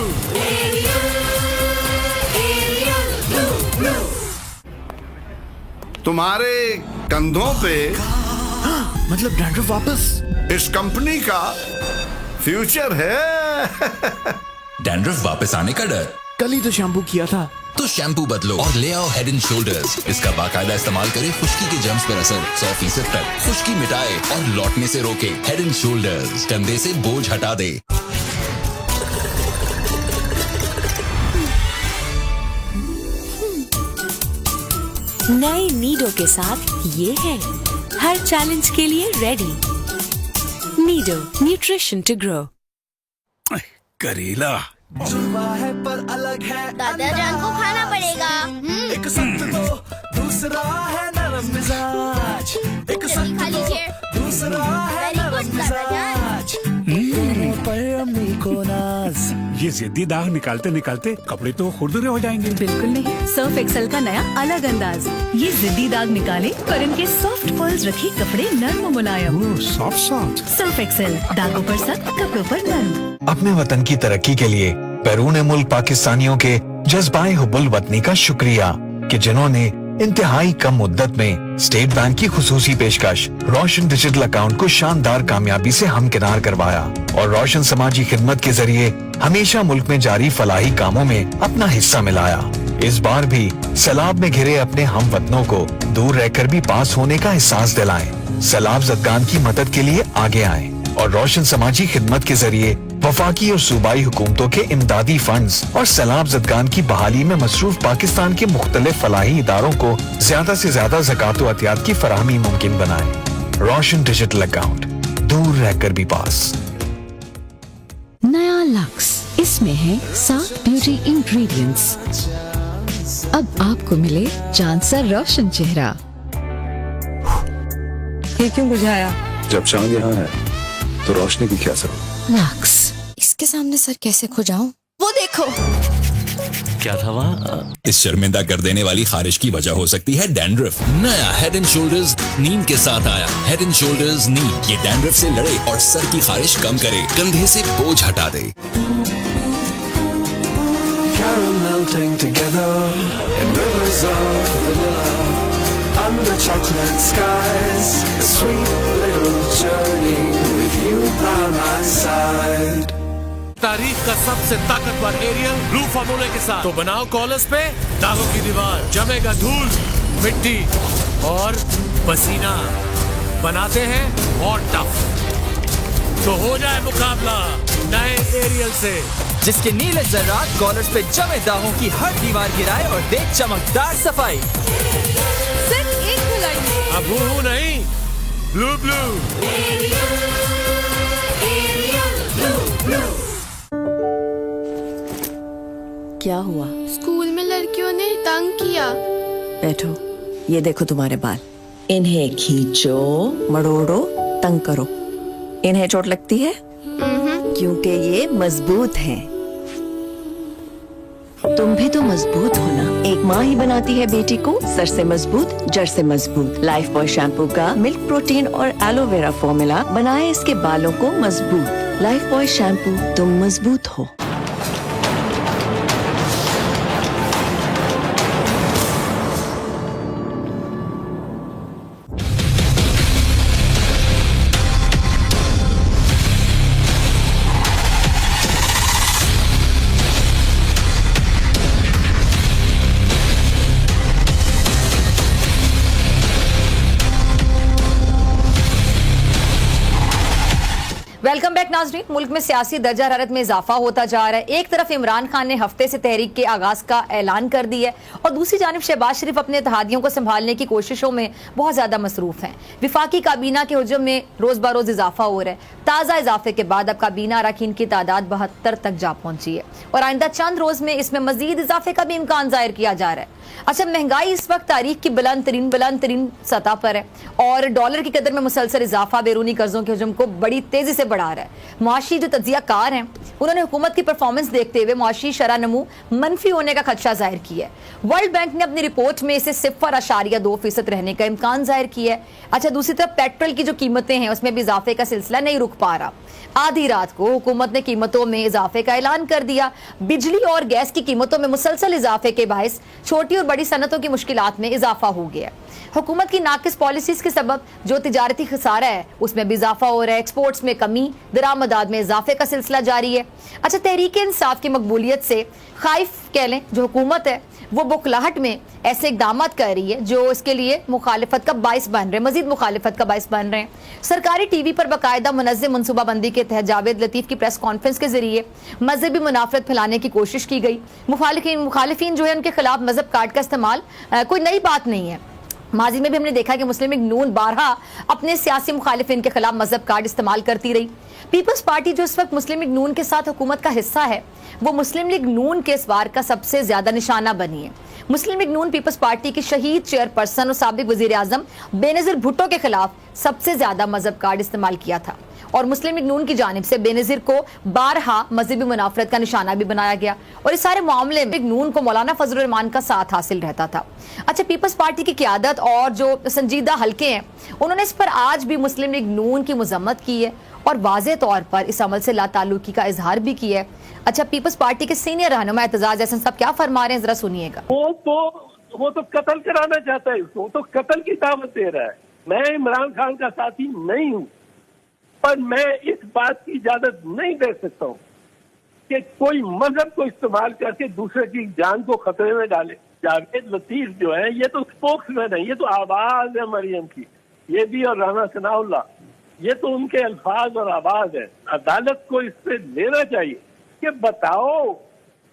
तुम्हारे कंधों पे मतलब डैंड्रफ वापस? इस कंपनी का फ्यूचर है। डैंड्रफ वापस आने का डर? कल ही तो शैम्पू किया था। तो शैम्पू बदलो और ले आओ हेड एंड शोल्डर्स। इसका बाकायदा इस्तेमाल करें खुश्की के जर्म्स पर असर 100% तक, खुश्की मिटाए और लौटने से रोके। हेड एंड शोल्डर्स, कंधे से बोझ हटा दे। नए नीडो के साथ ये है हर चैलेंज के लिए ready. Nido, nutrition to grow. करेला है पर अलग है, दादा जान को खाना पड़ेगा। एक सख्त तो दूसरा है नरम मिजाज। एक सख्त खा लीजिए, दूसरा है नरम मिजाज। पर अम्मी को नाज। ये जिद्दी दाग निकालते निकालते कपड़े तो खुरदुरे हो जाएंगे। बिल्कुल नहीं, सर्फ एक्सेल का नया अलग अंदाज। ये जिद्दी दाग निकाले पर इनके सॉफ्ट पर्ल्स रखे कपड़े नर्म मुलायम। सॉफ्ट। सर्फ एक्सेल, दागों पर सख्त, कपड़ों पर नर्म। अपने वतन की तरक्की के लिए बैरून मुल्क पाकिस्तानियों के जज्बाए हुब्बुल वतनी का शुक्रिया कि जिन्होंने इंतहाई कम मुद्दत में स्टेट बैंक की खुसूसी पेशकश रोशन डिजिटल अकाउंट को शानदार कामयाबी से हमकिनार करवाया और रोशन समाजी खिदमत के जरिए हमेशा मुल्क में जारी फलाही कामों में अपना हिस्सा मिलाया। इस बार भी सैलाब में घिरे अपने हम वतनों को दूर रहकर भी पास होने का एहसास दिलाएं। सैलाब ज़दगान की मदद के लिए आगे आएं। और रोशन समाजी खिदमत के जरिए वफाकी और सूबाई हुकूमतों के इमदादी फंड्स और सैलाब ज़दगान की बहाली में मसरूफ पाकिस्तान के मुख्तलिफ फलाही इदारों को ज्यादा से ज्यादा ज़कात व अतियात की फराहमी मुमकिन बनाए। रोशन डिजिटल अकाउंट, दूर रहकर भी पास। नया लक्स, इसमें है 7 ब्यूटी इंग्रेडिएंट्स। अब आपको मिले चांद सा रोशन चेहरा। ये क्यों बुझाया? जब चांद यहाँ है तो रोशनी की क्या जरूरत? लक्स, इसके सामने सर कैसे खुजाऊं? वो देखो। क्या था वहाँ? इस शर्मिंदा कर देने वाली खारिश की वजह हो सकती है डैंड्रफ। नया हेड एंड शोल्डर्स नीम के साथ आया। हेड एंड शोल्डर्स नीम, ये डैंड्रफ से लड़े और सर की खारिश कम करे, कंधे से बोझ हटा दे। Melting together in rivers of vanilla under chocolate skies, a sweet little journey with you by my side. तारीख का सबसे ताकतवर एरियल ब्लू फार्मूले के साथ तो बनाओ कॉलर्स पे दागों की दीवार, जमेगा धूल, मिट्टी और पसीना, बनाते हैं और टफ। तो हो जाए मुकाबला नए एरियल से, जिसके नीले जर्रात कॉलर्स पे जमे दागों की हर दीवार गिराए और दे चमकदार सफाई। सिर्फ एक धुलाई। अब हूँ नहीं, ब्लू ब्लू। क्या हुआ? स्कूल में लड़कियों ने तंग किया। बैठो, ये देखो तुम्हारे बाल। इन्हें खींचो, मरोड़ो, तंग करो। इन्हें चोट लगती है? क्योंकि ये मजबूत हैं। तुम भी तो मजबूत हो ना। एक माँ ही बनाती है बेटी को सर से मजबूत, जड़ से मजबूत। लाइफ बॉय शैम्पू का मिल्क प्रोटीन और एलोवेरा फॉर्मूला बनाए इसके बालों को मजबूत। लाइफ बॉय शैम्पू, तुम मजबूत हो। वेलकम बैक नाजरीन। मुल्क में सियासी दर्जा हरारत में इजाफा होता जा रहा है। एक तरफ इमरान खान ने हफ्ते से तहरीक के आगाज का ऐलान कर दिया है और दूसरी जानिब शहबाज शरीफ अपने इत्तेहादियों को संभालने की कोशिशों में बहुत ज्यादा मसरूफ हैं। विफाकी काबीना के हुजूम में रोज बरोज इजाफा हो रहा है। ताज़ा इजाफे के बाद अब काबीना अरकान की तादाद 72 तक जा पहुंची है और आइंदा चंद रोज में इसमें मजीद इजाफे का भी इम्कान जाहिर किया जा रहा है। अच्छा, महंगाई इस वक्त तारीख की बुलंद तरीन सतह पर है और डॉलर की कदर में मुसलसल इजाफा बैरूनी कर्जों के हुजूम को बड़ी तेजी से बढ़ा रहा है। मुआशी जो तजिया कार हैं उन्होंने हुकूमत की परफॉर्मेंस देखते हुए मुआशी शरह नमू मनफी होने का खदशा जाहिर किया है। वर्ल्ड बैंक ने अपनी रिपोर्ट में इसे 0.2% रहने का इम्कान जाहिर किया है। अच्छा, दूसरी तरफ पेट्रोल की जो कीमतें हैं उसमें भी इजाफे का सिलसिला नहीं रुक पा रहा। आधी रात को हुकूमत ने कीमतों में इजाफे का ऐलान कर दिया। बिजली और गैस की कीमतों में मुसलसल इजाफे के बायस छोटी और बड़ी सनतों की मुश्किलात में इजाफा हो गया। हुकूमत की नाकिस पॉलिसीज के सबब जो तिजारती खसारा है उसमें भी इजाफा हो रहा है। एक्सपोर्ट्स में कमी, दरामदात में इजाफे का सिलसिला जारी है। अच्छा, तहरीक इंसाफ की मकबूलियत से खाइफ कह लें जो हुकूमत है वो बुखलाहट में ऐसे इकदाम कर रही है जो इसके लिए मुखालिफत का बाइस बन रहे हैं, मजीद मुखालिफत का बाइस बन रहे हैं। सरकारी टीवी पर बाकायदा मुनज़्ज़म मनसूबाबंदी के तहत जावेद लतीफ़ की प्रेस कॉन्फ्रेंस के जरिए मजहबी मुनाफरत फैलाने की कोशिश की गई। मुखालिफिन जो है उनके खिलाफ मजहब कार्ड का इस्तेमाल कोई नई बात नहीं है। माजी में भी हमने देखा कि मुस्लिम लीग नून बारहा अपने सियासी मुखालिफिन के खिलाफ मजहब कार्ड इस्तेमाल करती रही। पीपल्स पार्टी जो इस वक्त मुस्लिम लीग नून के साथ हुकूमत का हिस्सा है वो मुस्लिम लीग नून के इस बार का सबसे ज्यादा निशाना बनी है। मुस्लिम लीग नून पीपल्स पार्टी की शहीद चेयरपर्सन और साबिक वजीर आजम बेनजीर भुट्टो के खिलाफ सबसे ज्यादा मजहब कार्ड इस्तेमाल किया था और मुस्लिम लीग नून की जानिब से बेनजीर को बारहा मजहबी मुनाफरत का निशाना भी बनाया गया और इस सारे मामले में नून को मौलाना फजल रहमान का साथ हासिल रहता था। अच्छा, पीपल्स पार्टी की क़यादत और जो संजीदा हल्के हैं उन्होंने इस पर आज भी मुस्लिम लीग नून की मजम्मत की है और वाज़े तौर पर इस अमल से लाताल्लुकी का इजहार भी किया है। अच्छा, पीपल्स पार्टी के सीनियर रहनुमा एतजाज अहसन साहब क्या फरमा रहे हैं, जरा सुनिएगा। वो तो कत्ल कराना चाहता है, उसको तो कत्ल की दावत दे रहा है। मैं इमरान खान का साथी नहीं हूँ, पर मैं इस बात की इजाजत नहीं दे सकता हूँ कि कोई मजहब को इस्तेमाल करके दूसरे की जान को खतरे में डाले। जावेद लतीफ जो है ये तो स्पोक्समैन है, ये तो आवाज है मरियम की, ये भी और राना सनाउल्लाह, ये तो उनके अल्फाज और आवाज है। अदालत को इस पे लेना चाहिए कि बताओ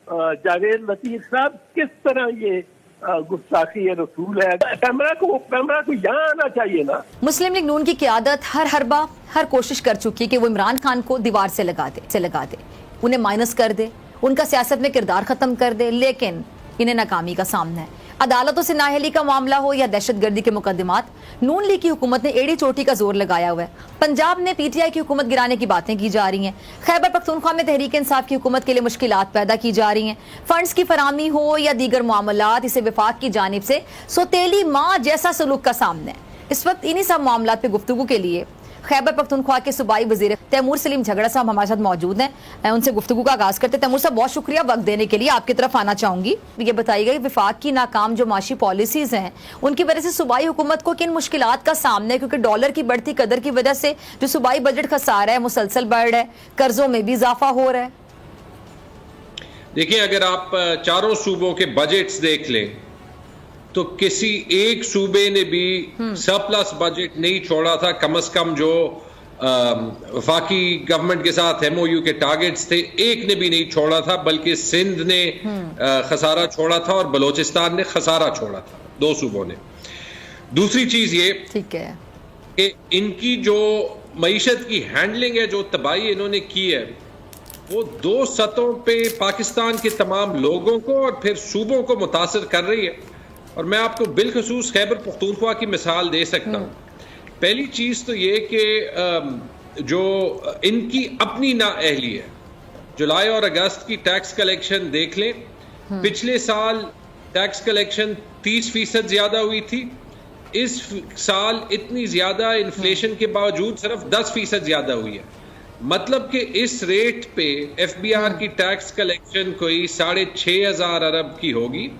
जावेद लतीफ साहब किस तरह ये गुस्ताखी रसूल है। कैमरा को यहाँ आना चाहिए ना। मुस्लिम लीग नून की क़यादत हर कोशिश कर चुकी है कि वो इमरान खान को दीवार से लगा दे, उन्हें माइनस कर दे, उनका सियासत में किरदार खत्म कर दे, लेकिन इन्हें नाकामी का सामना है। अदालतों से नाअहली का मामला हो या दहशतगर्दी के मुकदमात, नून लीग की हुकूमत ने एड़ी चोटी का जोर लगाया हुआ है। पंजाब में पीटीआई की हुकूमत गिराने की बातें की जा रही हैं। खैबर पख्तूनख्वा में तहरीक इंसाफ की हुकूमत के लिए मुश्किलात पैदा की जा रही हैं। फंड्स की फराहमी हो या दीगर मामलात, इसे विफाक की जानिब से सोतेली माँ जैसा सलूक का सामना है। इस वक्त इन्हीं सब मामलात पे गुफ्तगू के लिए खैबर पख्तूनख्वा के सूबाई वजीर तैमूर सलीम झगड़ा साहब हमारे साथ मौजूद हैं। उनसे गुफ्तगू का आगाज करते हैं। तैमूर साहब, बहुत शुक्रिया वक्त देने के लिए। आपकी तरफ आना चाहूंगी। ये बताइएगा कि विफाक की नाकाम जो माशी पॉलिसीज हैं, उनकी वजह से सूबाई हुकूमत को किन मुश्किलात का सामना है? क्योंकि डॉलर की बढ़ती कदर की वजह से जो सूबाई बजट खसारा है मुसलसल बढ़ रहा है, कर्जों में भी इजाफा हो रहा है। देखिए, अगर आप चारों सूबों के बजट्स देख लें तो किसी एक सूबे ने भी सरप्लस बजट नहीं छोड़ा था। कम से कम जो वफाकी गवर्नमेंट के साथ एमओयू के टारगेट्स थे, एक ने भी नहीं छोड़ा था, बल्कि सिंध ने खसारा छोड़ा था और बलोचिस्तान ने खसारा छोड़ा था, दो सूबों ने। दूसरी चीज ये ठीक है कि इनकी जो मईशत की हैंडलिंग है, जो तबाही इन्होंने की है, वो दो सतहों पे पाकिस्तान के तमाम लोगों को और फिर सूबों को मुतासर कर रही है। और मैं आपको बिलखसूस खैबर पख्तूनख्वा की मिसाल दे सकता हूँ। पहली चीज तो ये कि जो इनकी अपनी नाअहली है, जुलाई और अगस्त की टैक्स कलेक्शन देख लें, पिछले साल टैक्स कलेक्शन 30% ज्यादा हुई थी। इस साल इतनी ज्यादा इन्फ्लेशन के बावजूद सिर्फ 10% ज्यादा हुई है। मतलब कि इस रेट पे एफबीआर की टैक्स कलेक्शन कोई 6,500 अरब की होगी,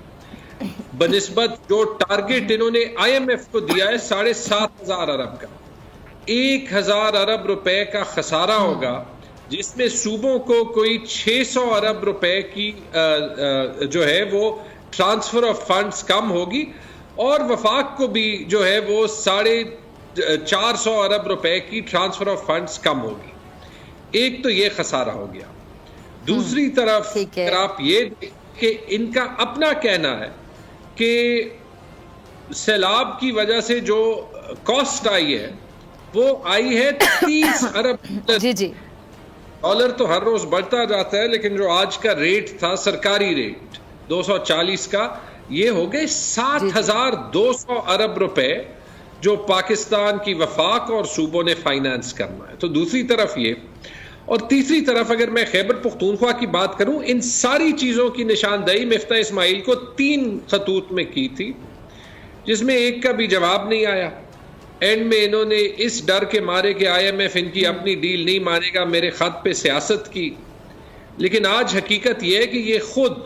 बनिस्बत जो टारगेट इन्होंने आईएमएफ को दिया है 7,500 अरब का। 1,000 अरब रुपए का खसारा होगा, जिसमें सूबों को कोई 600 अरब रुपए की जो है वो ट्रांसफर ऑफ फंड्स कम होगी, और वफाक को भी जो है वो 450 अरब रुपए की ट्रांसफर ऑफ फंड्स कम होगी। एक तो ये खसारा हो गया। दूसरी तरफ अगर आप ये कि इनका अपना कहना है कि सैलाब की वजह से जो कॉस्ट आई है वो आई है 30 अरब डॉलर। तो हर रोज बढ़ता जाता है, लेकिन जो आज का रेट था, सरकारी रेट 240 का, ये हो गए 7,200 अरब रुपए जो पाकिस्तान की वफाक और सूबों ने फाइनेंस करना है। तो दूसरी तरफ ये, और तीसरी तरफ अगर मैं खैबर पख्तूनख्वा की बात करूं, इन सारी चीजों की निशानदेही मिफ्ता इस्माइल को 3 खतूत में की थी, जिसमें एक का भी जवाब नहीं आया। एंड में इन्होंने इस डर के मारे कि आईएमएफ इनकी अपनी डील नहीं मानेगा, मेरे खत पे सियासत की। लेकिन आज हकीकत यह है कि ये खुद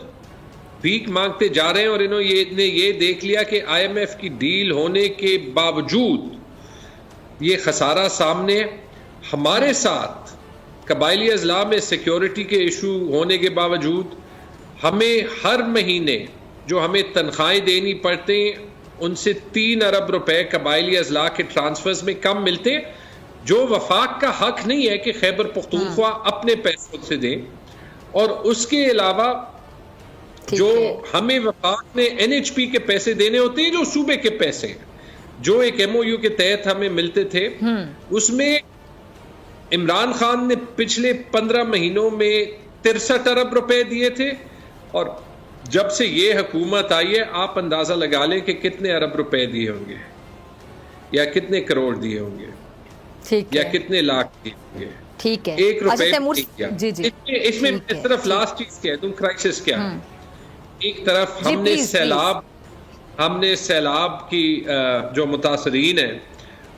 भीख मांगते जा रहे हैं, और इन्होंने ये देख लिया कि आईएमएफ की डील होने के बावजूद ये खसारा सामने है। हमारे साथ कबायली अजला में सिक्योरिटी के इशू होने के बावजूद हमें हर महीने जो हमें तनख्वाहें देनी पड़ते हैं, उनसे 3 अरब रुपए कबायली अजला के ट्रांसफर्स में कम मिलते हैं, जो वफाक का हक नहीं है कि खैबर पख्तूनख्वा अपने पैसों से दें। और उसके अलावा जो हमें वफाक ने एनएचपी के पैसे देने होते हैं, जो सूबे के पैसे जो एक एमओयू के तहत हमें मिलते थे, उसमें इमरान खान ने पिछले 15 महीनों में 63 अरब रुपए दिए थे, और जब से ये हुकूमत आई है आप अंदाजा लगा लें कि कितने अरब रुपए दिए होंगे, या कितने करोड़ दिए होंगे, या कितने लाख दिए होंगे। ठीक है, 1 रुपए। इसमें सिर्फ लास्ट चीज क्या है, तुम क्राइसिस क्या है। एक तरफ हमने सैलाब की जो मुतासरीन है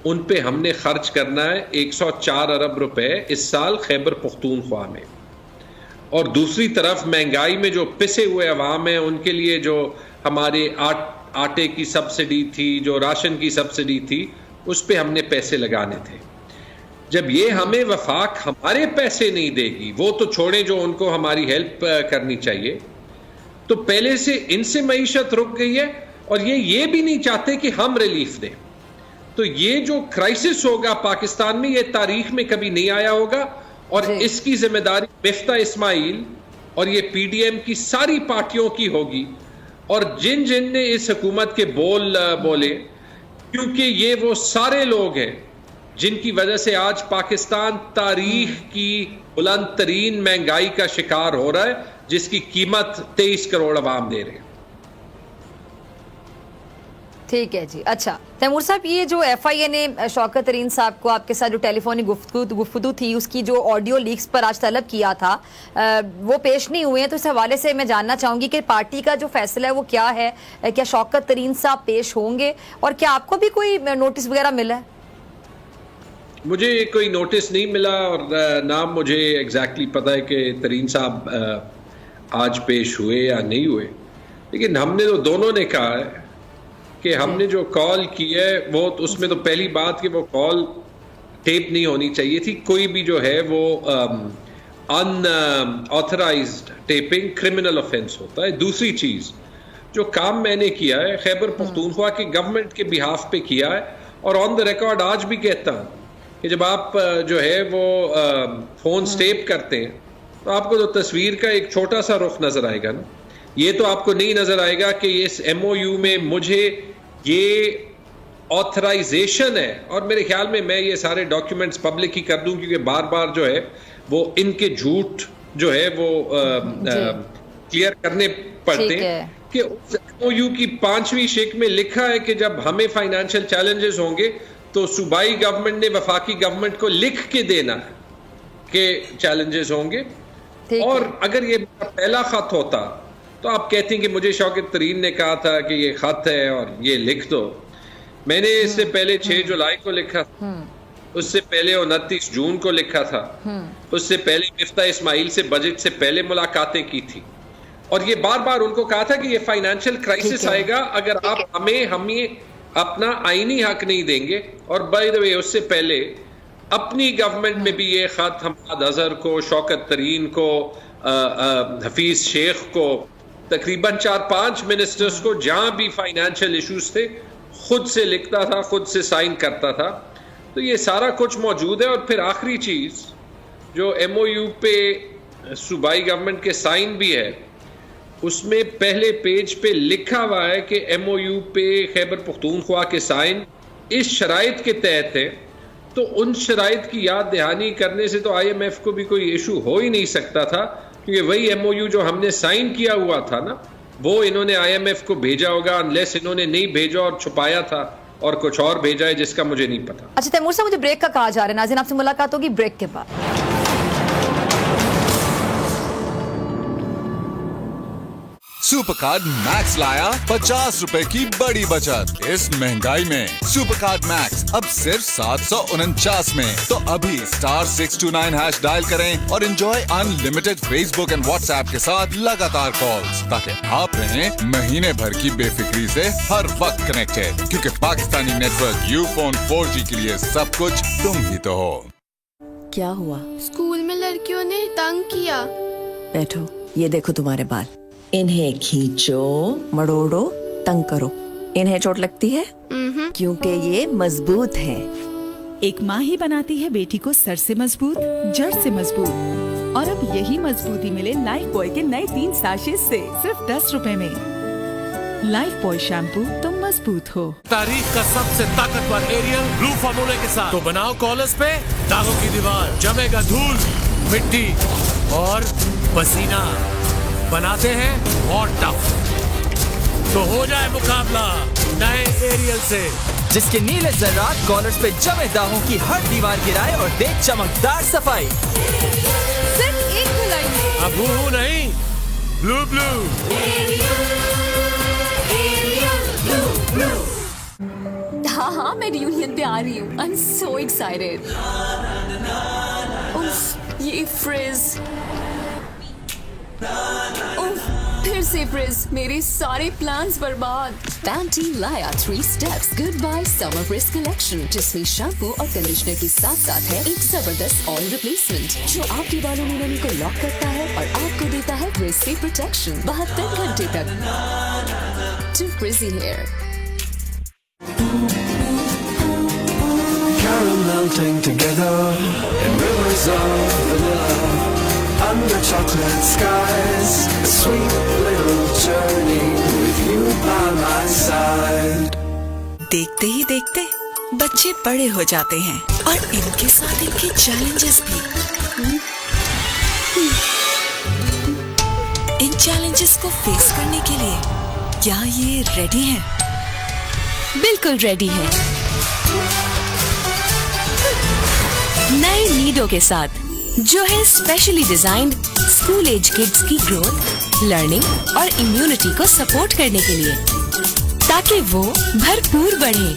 उन पे हमने खर्च करना है 104 अरब रुपए इस साल खैबर पख्तूनख्वा में, और दूसरी तरफ महंगाई में जो पिसे हुए अवाम है उनके लिए जो हमारे आटे की सब्सिडी थी, जो राशन की सब्सिडी थी, उस पे हमने पैसे लगाने थे। जब ये हमें वफाक हमारे पैसे नहीं देगी, वो तो छोड़े जो उनको हमारी हेल्प करनी चाहिए, तो पहले से इनसे मईशत रुक गई है, और ये भी नहीं चाहते कि हम रिलीफ दें। तो ये जो क्राइसिस होगा पाकिस्तान में, ये तारीख में कभी नहीं आया होगा, और इसकी जिम्मेदारी मिफ्ता इस्माइल और ये पीडीएम की सारी पार्टियों की होगी, और जिन जिन ने इस हुकूमत के बोल बोले, क्योंकि ये वो सारे लोग हैं जिनकी वजह से आज पाकिस्तान तारीख की बुलंद तरीन महंगाई का शिकार हो रहा है, जिसकी कीमत 23 करोड़ अवाम दे रहे हैं। ठीक है जी। अच्छा तैमूर साहब, ये जो FIA ने शौकत तरीन साहब को आपके साथ जो टेलीफोनिक गुफ्तगू थी, उसकी जो ऑडियो लीक्स पर आज तलब किया था, वो पेश नहीं हुए हैं, तो इस हवाले से मैं जानना चाहूंगी कि पार्टी का जो फैसला है वो क्या है? क्या शौकत तरीन साहब पेश होंगे, और क्या आपको भी कोई नोटिस वगैरह मिला है? मुझे कोई नोटिस नहीं मिला, और ना मुझे एग्जैक्टली पता है कि तरीन साहब आज पेश हुए या नहीं हुए, लेकिन हमने तो दोनों ने कहा है कि हमने जो कॉल की है वो, उसमें तो पहली बात कि वो कॉल टेप नहीं होनी चाहिए थी। कोई भी जो है वो अनऑथराइज्ड टेपिंग क्रिमिनल ऑफेंस होता है। दूसरी चीज, जो काम मैंने किया है खैबर पख्तूनख्वा की गवर्नमेंट के बिहाफ पे किया है, और ऑन द रिकॉर्ड आज भी कहता हूं कि जब आप जो है वो फोन स्टेप करते हैं तो आपको तो तस्वीर का एक छोटा सा रुख नजर आएगा ना। ये तो आपको नहीं नजर आएगा कि इस MOU में मुझे ये ऑथराइजेशन है, और मेरे ख्याल में मैं ये सारे डॉक्यूमेंट्स पब्लिक ही कर दूं, क्योंकि बार बार जो है वो इनके झूठ जो है वो क्लियर करने पड़ते हैं कि उस MOU की 5वीं शेख में लिखा है कि जब हमें फाइनेंशियल चैलेंजेस होंगे तो सूबाई गवर्नमेंट ने वफाकी गवर्नमेंट को लिख के देना कि चैलेंजेस होंगे। और अगर ये पहला खत होता तो आप कहती हैं कि मुझे शौकत तरीन ने कहा था कि ये खत है और ये लिख दो। मैंने इससे पहले 6 जुलाई को लिखा, उससे पहले 29 जून को लिखा था, उससे पहले मिफ्ता इस्माइल से बजट से पहले मुलाकातें की थी, और ये बार बार उनको कहा था कि ये फाइनेंशियल क्राइसिस आएगा अगर आप हमें अपना आईनी हक नहीं देंगे। और बाय द वे उससे पहले अपनी गवर्नमेंट में भी ये खत हमाद अजहर को, शौकत तरीन को, हफीज शेख को, तकरीबन 4-5 मिनिस्टर्स को, जहां भी फाइनेंशियल इश्यूज थे, खुद से लिखता था, खुद से साइन करता था। तो ये सारा कुछ मौजूद है। और फिर आखिरी चीज जो MOU पे सूबाई गवर्नमेंट के साइन भी है, उसमें पहले पेज पे लिखा हुआ है कि MOU पे खैबर पख्तूनख्वा के साइन इस शराइत के तहत है। तो उन शराइत की याद दहानी करने से तो IMF को भी कोई इशू हो ही नहीं सकता था, क्योंकि वही MOU जो हमने साइन किया हुआ था ना, वो इन्होंने IMF को भेजा होगा, अनलेस इन्होंने नहीं भेजा और छुपाया था और कुछ और भेजा है जिसका मुझे नहीं पता। अच्छा तैमूर साहब, मुझे ब्रेक का कहा जा रहा है, नाज़रीन आपसे मुलाकात होगी ब्रेक के बाद। सुपर कार्ड मैक्स लाया 50 रुपए की बड़ी बचत। इस महंगाई में सुपर कार्ड मैक्स अब सिर्फ 749 में। तो अभी *629# डायल करें और enjoy unlimited Facebook and WhatsApp के साथ लगातार कॉल्स, ताकि आप रहें महीने भर की बेफिक्री से हर वक्त कनेक्टेड, क्योंकि पाकिस्तानी नेटवर्क यूफोन 4G के लिए सब कुछ तुम ही तो हो। क्या हुआ? स्कूल में लड़कियों ने तंग किया। बैठो, ये देखो तुम्हारे बाल, इन्हें खींचो, मड़ोड़ो, तंग करो। इन्हें चोट लगती है क्योंकि ये मजबूत हैं। एक माँ ही बनाती है बेटी को सर से मजबूत, जड़ से मजबूत। और अब यही मजबूती मिले लाइफ बॉय के नए 3 साशे से सिर्फ 10 रुपए में। लाइफ बॉय शैम्पू, तुम मजबूत हो। तारीख का सबसे ताकतवर एरियल ब्लू फार्मूले के साथ तो बनाओ कॉलर्स पे दागों की दीवार, जमेगा धूल, मिट्टी और पसीना, बनाते हैं और टफ। तो हो जाए मुकाबला नए एरियल से, जिसके नीले जर्रात कॉलर्स पे जमे दागों की हर दीवार गिराए और दे चमकदार सफाई। सिर्फ एक धुलाई में। अब वो नहीं, ब्लू ब्लू। हाँ, मैं रियूनियन पे आ रही हूँ। I am so excited. ये फ्रिज, फिर से फ्रिज, मेरे सारे प्लान्स बर्बाद। पैंटी लाया 3 steps goodbye summer frizz collection, जिसमें शैम्पू और कंडीशनर के साथ साथ है एक जबरदस्त ऑयल रिप्लेसमेंट जो आपके बालों में नमी को लॉक करता है और आपको देता है फ्रिज से प्रोटेक्शन 72 घंटे तक। To frizzy hair. melting together in rivers of vanilla under chocolate skies. A sweet little journey with you by my side. देखते ही देखते बच्चे बड़े हो जाते हैं और इनके साथ इनके चैलेंजेस भी। इन चैलेंजेस को फेस करने के लिए क्या ये रेडी हैं? बिल्कुल रेडी हैं। नए नीडो के साथ जो है specially designed school age kids की ग्रोथ, लर्निंग और इम्यूनिटी को सपोर्ट करने के लिए, ताकि वो भरपूर बढ़े।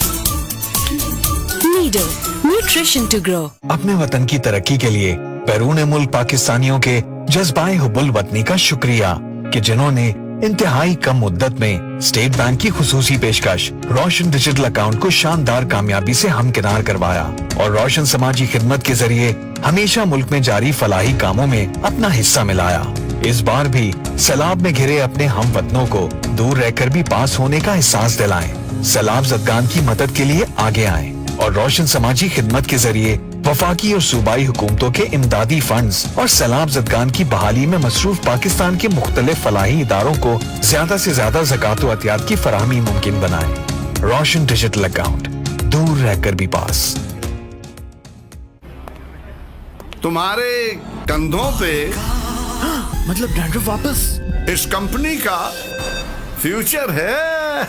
Nido, nutrition to grow. अपने वतन की तरक्की के लिए बैरून मुल्क पाकिस्तानियों के जज्बाए हुब्बुल वतनी का शुक्रिया कि जिन्होंने इंतहाई कम मुद्दत में स्टेट बैंक की खुसूसी पेशकश रोशन डिजिटल अकाउंट को शानदार कामयाबी से हमकिनार करवाया और रोशन समाजी खिदमत के जरिए हमेशा मुल्क में जारी फलाही कामों में अपना हिस्सा मिलाया। इस बार भी सैलाब में घिरे अपने हम वतनों को दूर रहकर भी पास होने का एहसास दिलाएं। सैलाब ज़दगान की मदद के लिए आगे आएं और रोशन समाजी खिदमत के जरिए वफाकी और सूबाई हुकूमतों के इमदादी फंड्स और सैलाब ज़दगान की बहाली में मसरूफ पाकिस्तान के मुख्तलिफ फलाही इदारों को ज्यादा से ज्यादा ज़कात व अतियात की फराहमी मुमकिन बनाएं। रोशन डिजिटल अकाउंट, दूर रहकर भी पास। तुम्हारे कंधों पे मतलब डैंड्रफ वापस? इस कंपनी का फ्यूचर है।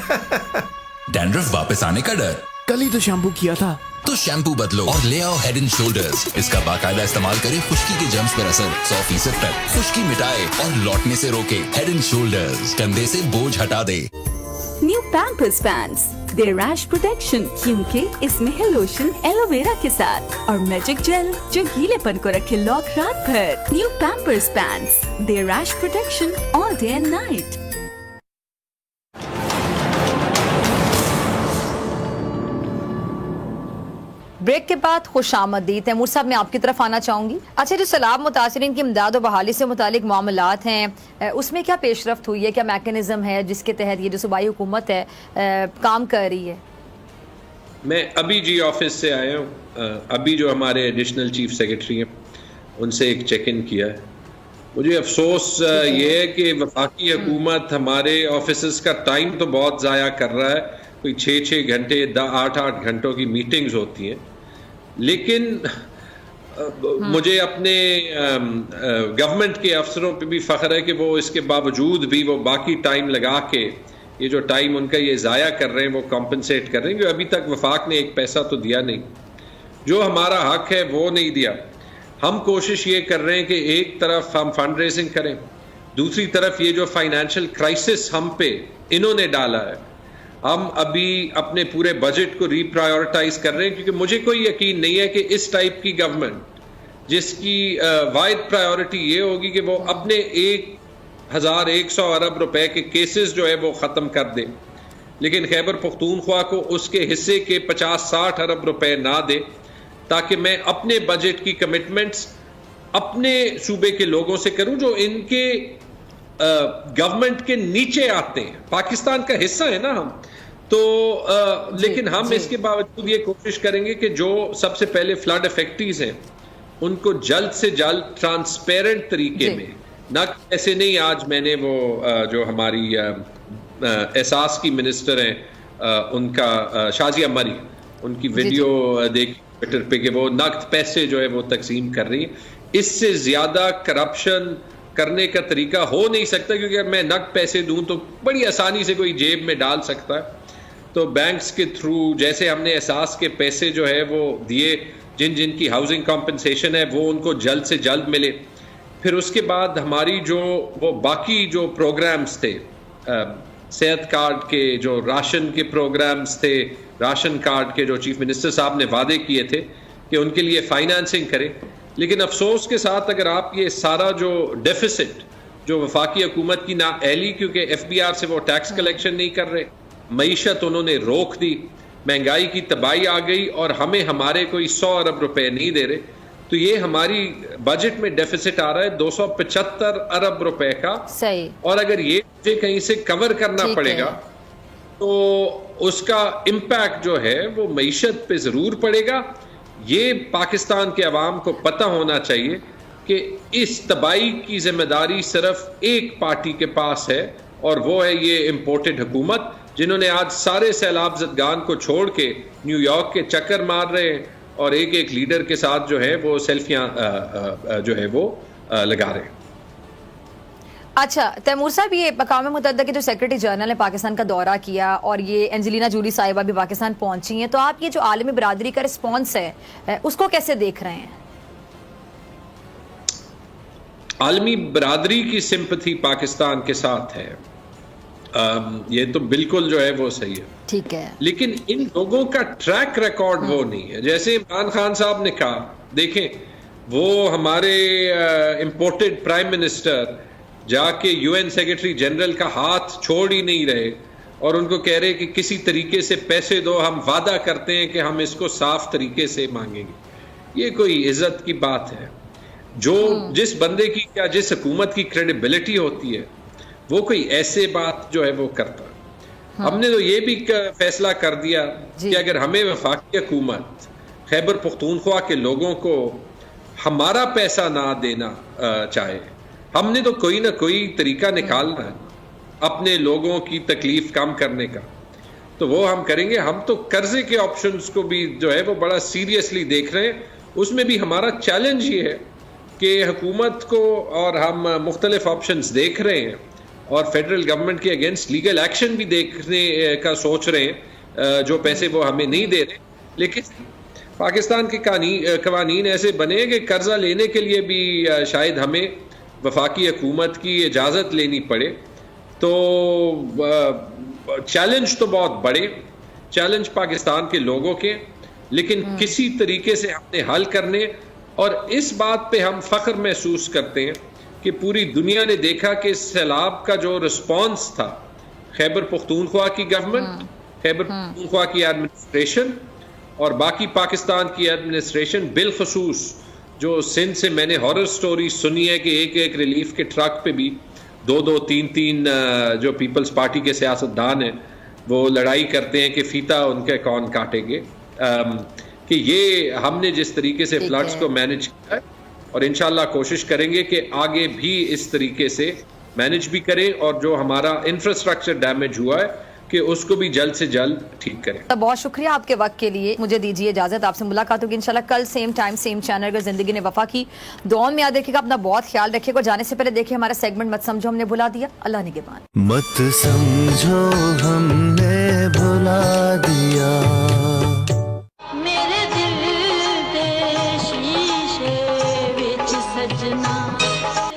डैंड्रफ वापस आने का डर? कल ही तो शैम्पू किया था। तो शैम्पू बदलो और ले आओ हेड एंड शोल्डर्स। इसका बाकायदा इस्तेमाल करें खुश्की के जर्म्स पर असर 100% तक, खुश्की मिटाए और लौटने से रोके। हेड एंड शोल्डर्स, कंधे से बोझ हटा दे। New Pampers pants, their rash protection, क्योंकि इसमें है लोशन एलोवेरा के साथ और मैजिक जेल जो गीलेपन को रखे लॉक रात भर। New Pampers pants, their rash protection all day and night. Break के बाद खुश आमदीद। तैमूर साहब, मैं आपकी तरफ आना चाहूँगी। अच्छा, जो सैलाब मुतासरीन की इमदाद और बहाली से मुतालिक मामलात हैं, उसमें क्या पेशरफ्त हुई है? क्या मैकेनिज़्म है जिसके तहत ये जो सूबाई हुकूमत है काम कर रही है? मैं अभी जी ऑफिस से आया हूँ। अभी जो हमारे एडिशनल चीफ सेक्रेटरी हैं उनसे एक चेक इन किया है। मुझे अफसोस ये है कि वफाकी हुकूमत हमारे ऑफिस का टाइम तो बहुत ज़ाया कर रहा है। कोई 6-6 घंटे 8-8 घंटों की मीटिंग्स होती हैं, लेकिन मुझे अपने गवर्नमेंट के अफसरों पे भी फ़ख्र है कि वो इसके बावजूद भी वो बाकी टाइम लगा के ये जो टाइम उनका ये ज़ाया कर रहे हैं वो कॉम्पनसेट कर रहे हैं। क्योंकि अभी तक वफाक ने एक पैसा तो दिया नहीं, जो हमारा हक है वो नहीं दिया। हम कोशिश ये कर रहे हैं कि एक तरफ हम फंड रेजिंग करें, दूसरी तरफ ये जो फाइनेंशियल क्राइसिस हम पे इन्होंने डाला है, हम अभी अपने पूरे बजट को रीप्रायोरिटाइज कर रहे हैं। क्योंकि मुझे कोई यकीन नहीं है कि इस टाइप की गवर्नमेंट जिसकी वाइड प्रायोरिटी ये होगी कि वो अपने 1100 अरब रुपए के केसेस जो है वो ख़त्म कर दे, लेकिन खैबर पख्तूनख्वा को उसके हिस्से के 50-60 अरब रुपए ना दे, ताकि मैं अपने बजट की कमिटमेंट्स अपने सूबे के लोगों से करूं जो इनके गवर्नमेंट के नीचे आते हैं। पाकिस्तान का हिस्सा है ना हम तो, लेकिन हम इसके बावजूद ये कोशिश करेंगे कि जो सबसे पहले फ्लड इफेक्टीज हैं उनको जल्द से जल्द ट्रांसपेरेंट तरीके में, ना ऐसे नहीं। आज मैंने वो जो हमारी एहसास की मिनिस्टर हैं उनका शाजिया मरी, उनकी वीडियो देखी ट्विटर पे कि वो नकद पैसे जो है वो तकसीम कर रही है। इससे ज्यादा करप्शन करने का तरीका हो नहीं सकता, क्योंकि अगर मैं नकद पैसे दूं तो बड़ी आसानी से कोई जेब में डाल सकता है। तो बैंक्स के थ्रू जैसे हमने एहसास के पैसे जो है वो दिए, जिन जिन की हाउसिंग कॉम्पनसेशन है वो उनको जल्द से जल्द मिले। फिर उसके बाद हमारी जो वो बाकी जो प्रोग्राम्स थे, सेहत कार्ड के जो राशन के प्रोग्राम्स थे, राशन कार्ड के जो चीफ मिनिस्टर साहब ने वादे किए थे कि उनके लिए फाइनेंसिंग करें, लेकिन अफसोस के साथ अगर आप ये सारा जो डेफिसिट जो वफाकी हुकूमत की नाअहली, क्योंकि FBR से वो टैक्स कलेक्शन नहीं कर रहे, मईशत उन्होंने रोक दी, महंगाई की तबाही आ गई और हमें हमारे कोई 100 अरब रुपए नहीं दे रहे, तो ये हमारी बजट में डेफिसिट आ रहा है 275 अरब रुपए का। सही। और अगर ये मुझे कहीं से कवर करना पड़ेगा तो उसका इम्पैक्ट जो है वो मईशत पे जरूर पड़ेगा। ये पाकिस्तान के अवाम को पता होना चाहिए कि इस तबाही की जिम्मेदारी सिर्फ एक पार्टी के पास है, और वो है ये इम्पोर्टेड हुकूमत, जिन्होंने आज सारे सैलाब ज़दगान को छोड़ के न्यूयॉर्क के चक्कर मार रहे हैं और एक एक लीडर के साथ जो है वो सेल्फियाँ जो है वो लगा रहे हैं। अच्छा तैमूर साहब, ये अक़वाम मुत्तहिदा के जो सेक्रेटरी जनरल ने पाकिस्तान का दौरा किया और ये एंजेलिना जूली साहिबा भी पाकिस्तान पहुंची हैं, तो आप ये जो आलमी बरादरी का रिस्पॉन्स है उसको कैसे देख रहे हैं? आलमी बरादरी की सिंपथी पाकिस्तान के साथ है, ये तो बिल्कुल जो है वो सही है, ठीक है, लेकिन इन लोगों का ट्रैक रिकॉर्ड वो नहीं है। जैसे इमरान खान साहब ने कहा, देखें वो हमारे इंपोर्टेड प्राइम मिनिस्टर जाके यूएन सेक्रेटरी जनरल का हाथ छोड़ ही नहीं रहे और उनको कह रहे कि किसी तरीके से पैसे दो, हम वादा करते हैं कि हम इसको साफ तरीके से मांगेंगे। ये कोई इज्जत की बात है? जो जिस बंदे की या जिस हुकूमत की क्रेडिबिलिटी होती है वो कोई ऐसे बात जो है वो करता है। हमने तो ये भी फैसला कर दिया कि अगर हमें वफाकी हुकूमत खैबर पख्तूनख्वा के लोगों को हमारा पैसा ना देना चाहे, हमने तो कोई ना कोई तरीका निकालना है अपने लोगों की तकलीफ कम करने का, तो वो हम करेंगे। हम तो कर्जे के ऑप्शंस को भी जो है वो बड़ा सीरियसली देख रहे हैं। उसमें भी हमारा चैलेंज ये है कि हुकूमत को, और हम मुख्तलिफ ऑप्शंस देख रहे हैं और फेडरल गवर्नमेंट के अगेंस्ट लीगल एक्शन भी देखने का सोच रहे हैं, जो पैसे वो हमें नहीं दे रहे। लेकिन पाकिस्तान के कवानीन ऐसे बने कि कर्जा लेने के लिए भी शायद हमें वफाकी हुकूमत की इजाज़त लेनी पड़े। तो चैलेंज तो बहुत बड़े, चैलेंज पाकिस्तान के लोगों के, लेकिन किसी तरीके से हमने हल करने, और इस बात पे हम फख्र महसूस करते हैं कि पूरी दुनिया ने देखा कि सैलाब का जो रिस्पॉन्स था, खैबर पख्तूनख्वा की गवर्नमेंट, खैबर पख्तूनख्वा की एडमिनिस्ट्रेशन और बाकी पाकिस्तान की एडमिनिस्ट्रेशन, बिलखसूस जो सिंध से मैंने हॉरर स्टोरी सुनी है कि एक एक रिलीफ के ट्रक पे भी 2-2, 3-3 जो पीपल्स पार्टी के सियासतदान हैं वो लड़ाई करते हैं कि फीता उनके कौन काटेंगे। कि ये हमने जिस तरीके से फ्लड्स को मैनेज किया है, और इंशाल्लाह कोशिश करेंगे कि आगे भी इस तरीके से मैनेज भी करें, और जो हमारा इंफ्रास्ट्रक्चर डैमेज हुआ है कि उसको भी जल्द से जल्द ठीक करें। तो बहुत शुक्रिया आपके वक्त के लिए। मुझे दीजिए इजाजत, आपसे मुलाकात होगी इंशाल्लाह कल सेम टाइम सेम चैनल। अगर जिंदगी ने वफा की, दुआ में याद रखिएगा, अपना बहुत ख्याल रखिएगा। जाने से पहले देखिए हमारा सेगमेंट मत समझो हमने भुला दिया। अल्लाह निगहबान। मत समझो हमने भुला दिया, मेरे दिल दे शीशे विच सजना।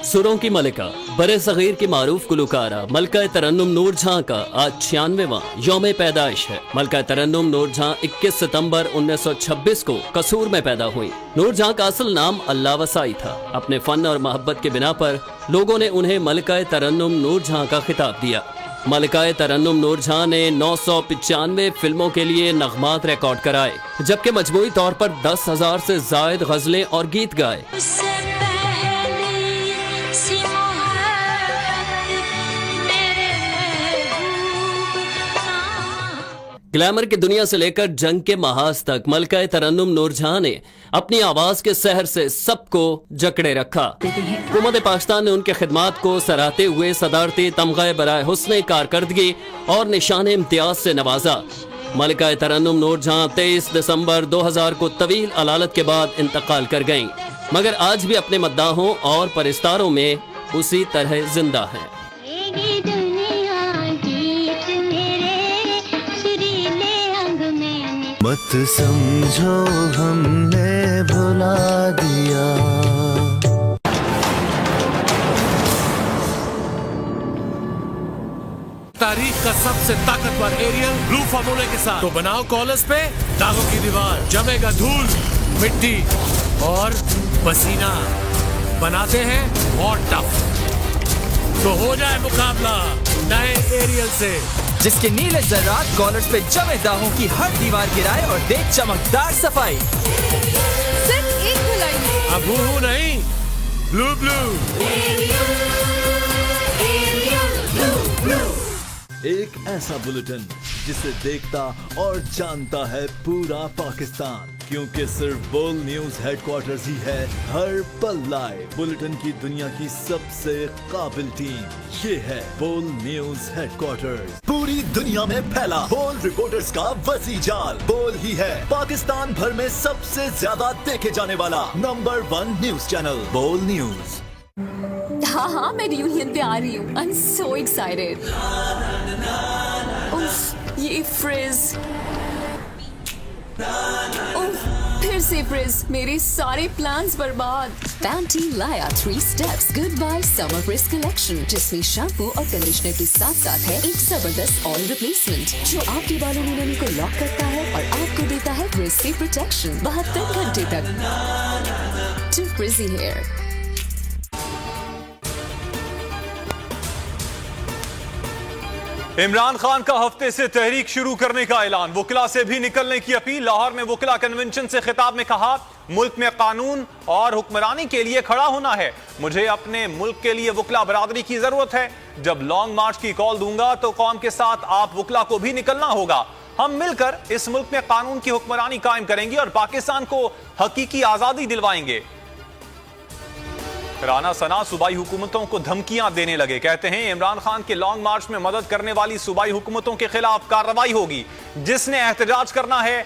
सुरों की मलिका, बरे सगीर की मारूफ गुलकारा मलका तरन्नुम नूर जहां का आज 96वां यौम पैदाइश है। मलका तरन्नुम नूर जहां 21 सितंबर 1926 को कसूर में पैदा हुई। नूर जहां का असल नाम अल्लाह वसाई था। अपने फन और मोहब्बत के बिना पर लोगों ने उन्हें मलका तरन्नुम नूर जहां का खिताब दिया। मलका तरन्नुम नूर जहां ने 995 फिल्मों के लिए नगमात रिकॉर्ड कराए, जबकि मजमूई तौर पर 10,000 से जायद गजलें और गीत गाए। ग्लैमर की दुनिया से लेकर जंग के महाज तक मलका तरन्नुम नूर जहां ने अपनी आवाज के सहर से सबको जकड़े रखा। हुकूमत पाकिस्तान ने उनके खिदमात को सराहते हुए सदारती तमगा बराए हुस्न कारकर्दगी और निशान इम्तियाज से नवाजा। मलका तरन्नुम नूर जहां 23 दिसंबर 2000 को तवील अलालत के बाद इंतकाल कर गयीं, मगर आज भी अपने मद्दाहों और परिस्तारों में उसी तरह जिंदा हैं। मत समझो हमने भुला दिया। तारीख का सबसे ताकतवर एरियल ब्लू फार्मूले के साथ तो बनाओ कॉलर्स पे दागों की दीवार, जमेगा धूल, मिट्टी और पसीना, बनाते हैं और टफ। तो हो जाए मुकाबला नए एरियल से, जिसके नीले जर्रात कॉलर्स पे जमे दागों की हर दीवार गिराए और दे चमकदार सफाई। सिर्फ एक धुलाई में। अब वो नहीं, ब्लू ब्लू। एक ऐसा बुलेटिन जिसे देखता और जानता है पूरा पाकिस्तान। क्योंकि सिर्फ बोल न्यूज हेडक्वार्टर्स ही है हर पल लाइव बुलेटिन की दुनिया की सबसे काबिल टीम। ये है बोल न्यूज हेडक्वार्टर्स। पूरी दुनिया में फैला बोल रिपोर्टर्स का वसी जाल। बोल ही है पाकिस्तान भर में सबसे ज्यादा देखे जाने वाला नंबर 1 न्यूज चैनल बोल न्यूज। हाँ मैं रियूनियन पे आ रही हूँ। I am so excited. ये फ्रिज, फिर से फ्रिज, मेरे सारे प्लान्स बर्बाद। पैंटी लाया 3 steps goodbye summer frizz collection, जिसमें शैम्पू और कंडीशनर के साथ साथ है एक जबरदस्त ऑयल रिप्लेसमेंट जो आपके बालों में नमी को लॉक करता है और आपको देता है फ्रिज से प्रोटेक्शन 72 घंटे तक। To frizzy hair. Imran Khan का हफ्ते से तहरीक शुरू करने का ऐलान, वुकला से भी निकलने की अपील। लाहौर में वुकला कन्वेंशन से खिताब में कहा, मुल्क में कानून और हुक्मरानी के लिए खड़ा होना है। मुझे अपने मुल्क के लिए वुकला बरादरी की जरूरत है। जब लॉन्ग मार्च की कॉल दूंगा तो कौम के साथ आप वुकला को भी निकलना होगा। हम मिलकर इस मुल्क में कानून की हुक्मरानी कायम करेंगे और पाकिस्तान को हकीकी आजादी दिलवाएंगे। राना सना सूबाई हुकूमतों को धमकियां देने लगे। कहते हैं इमरान खान के लॉन्ग मार्च में मदद करने वाली सूबाई हुकूमतों के खिलाफ कार्रवाई होगी। जिसने एहतजाज करना है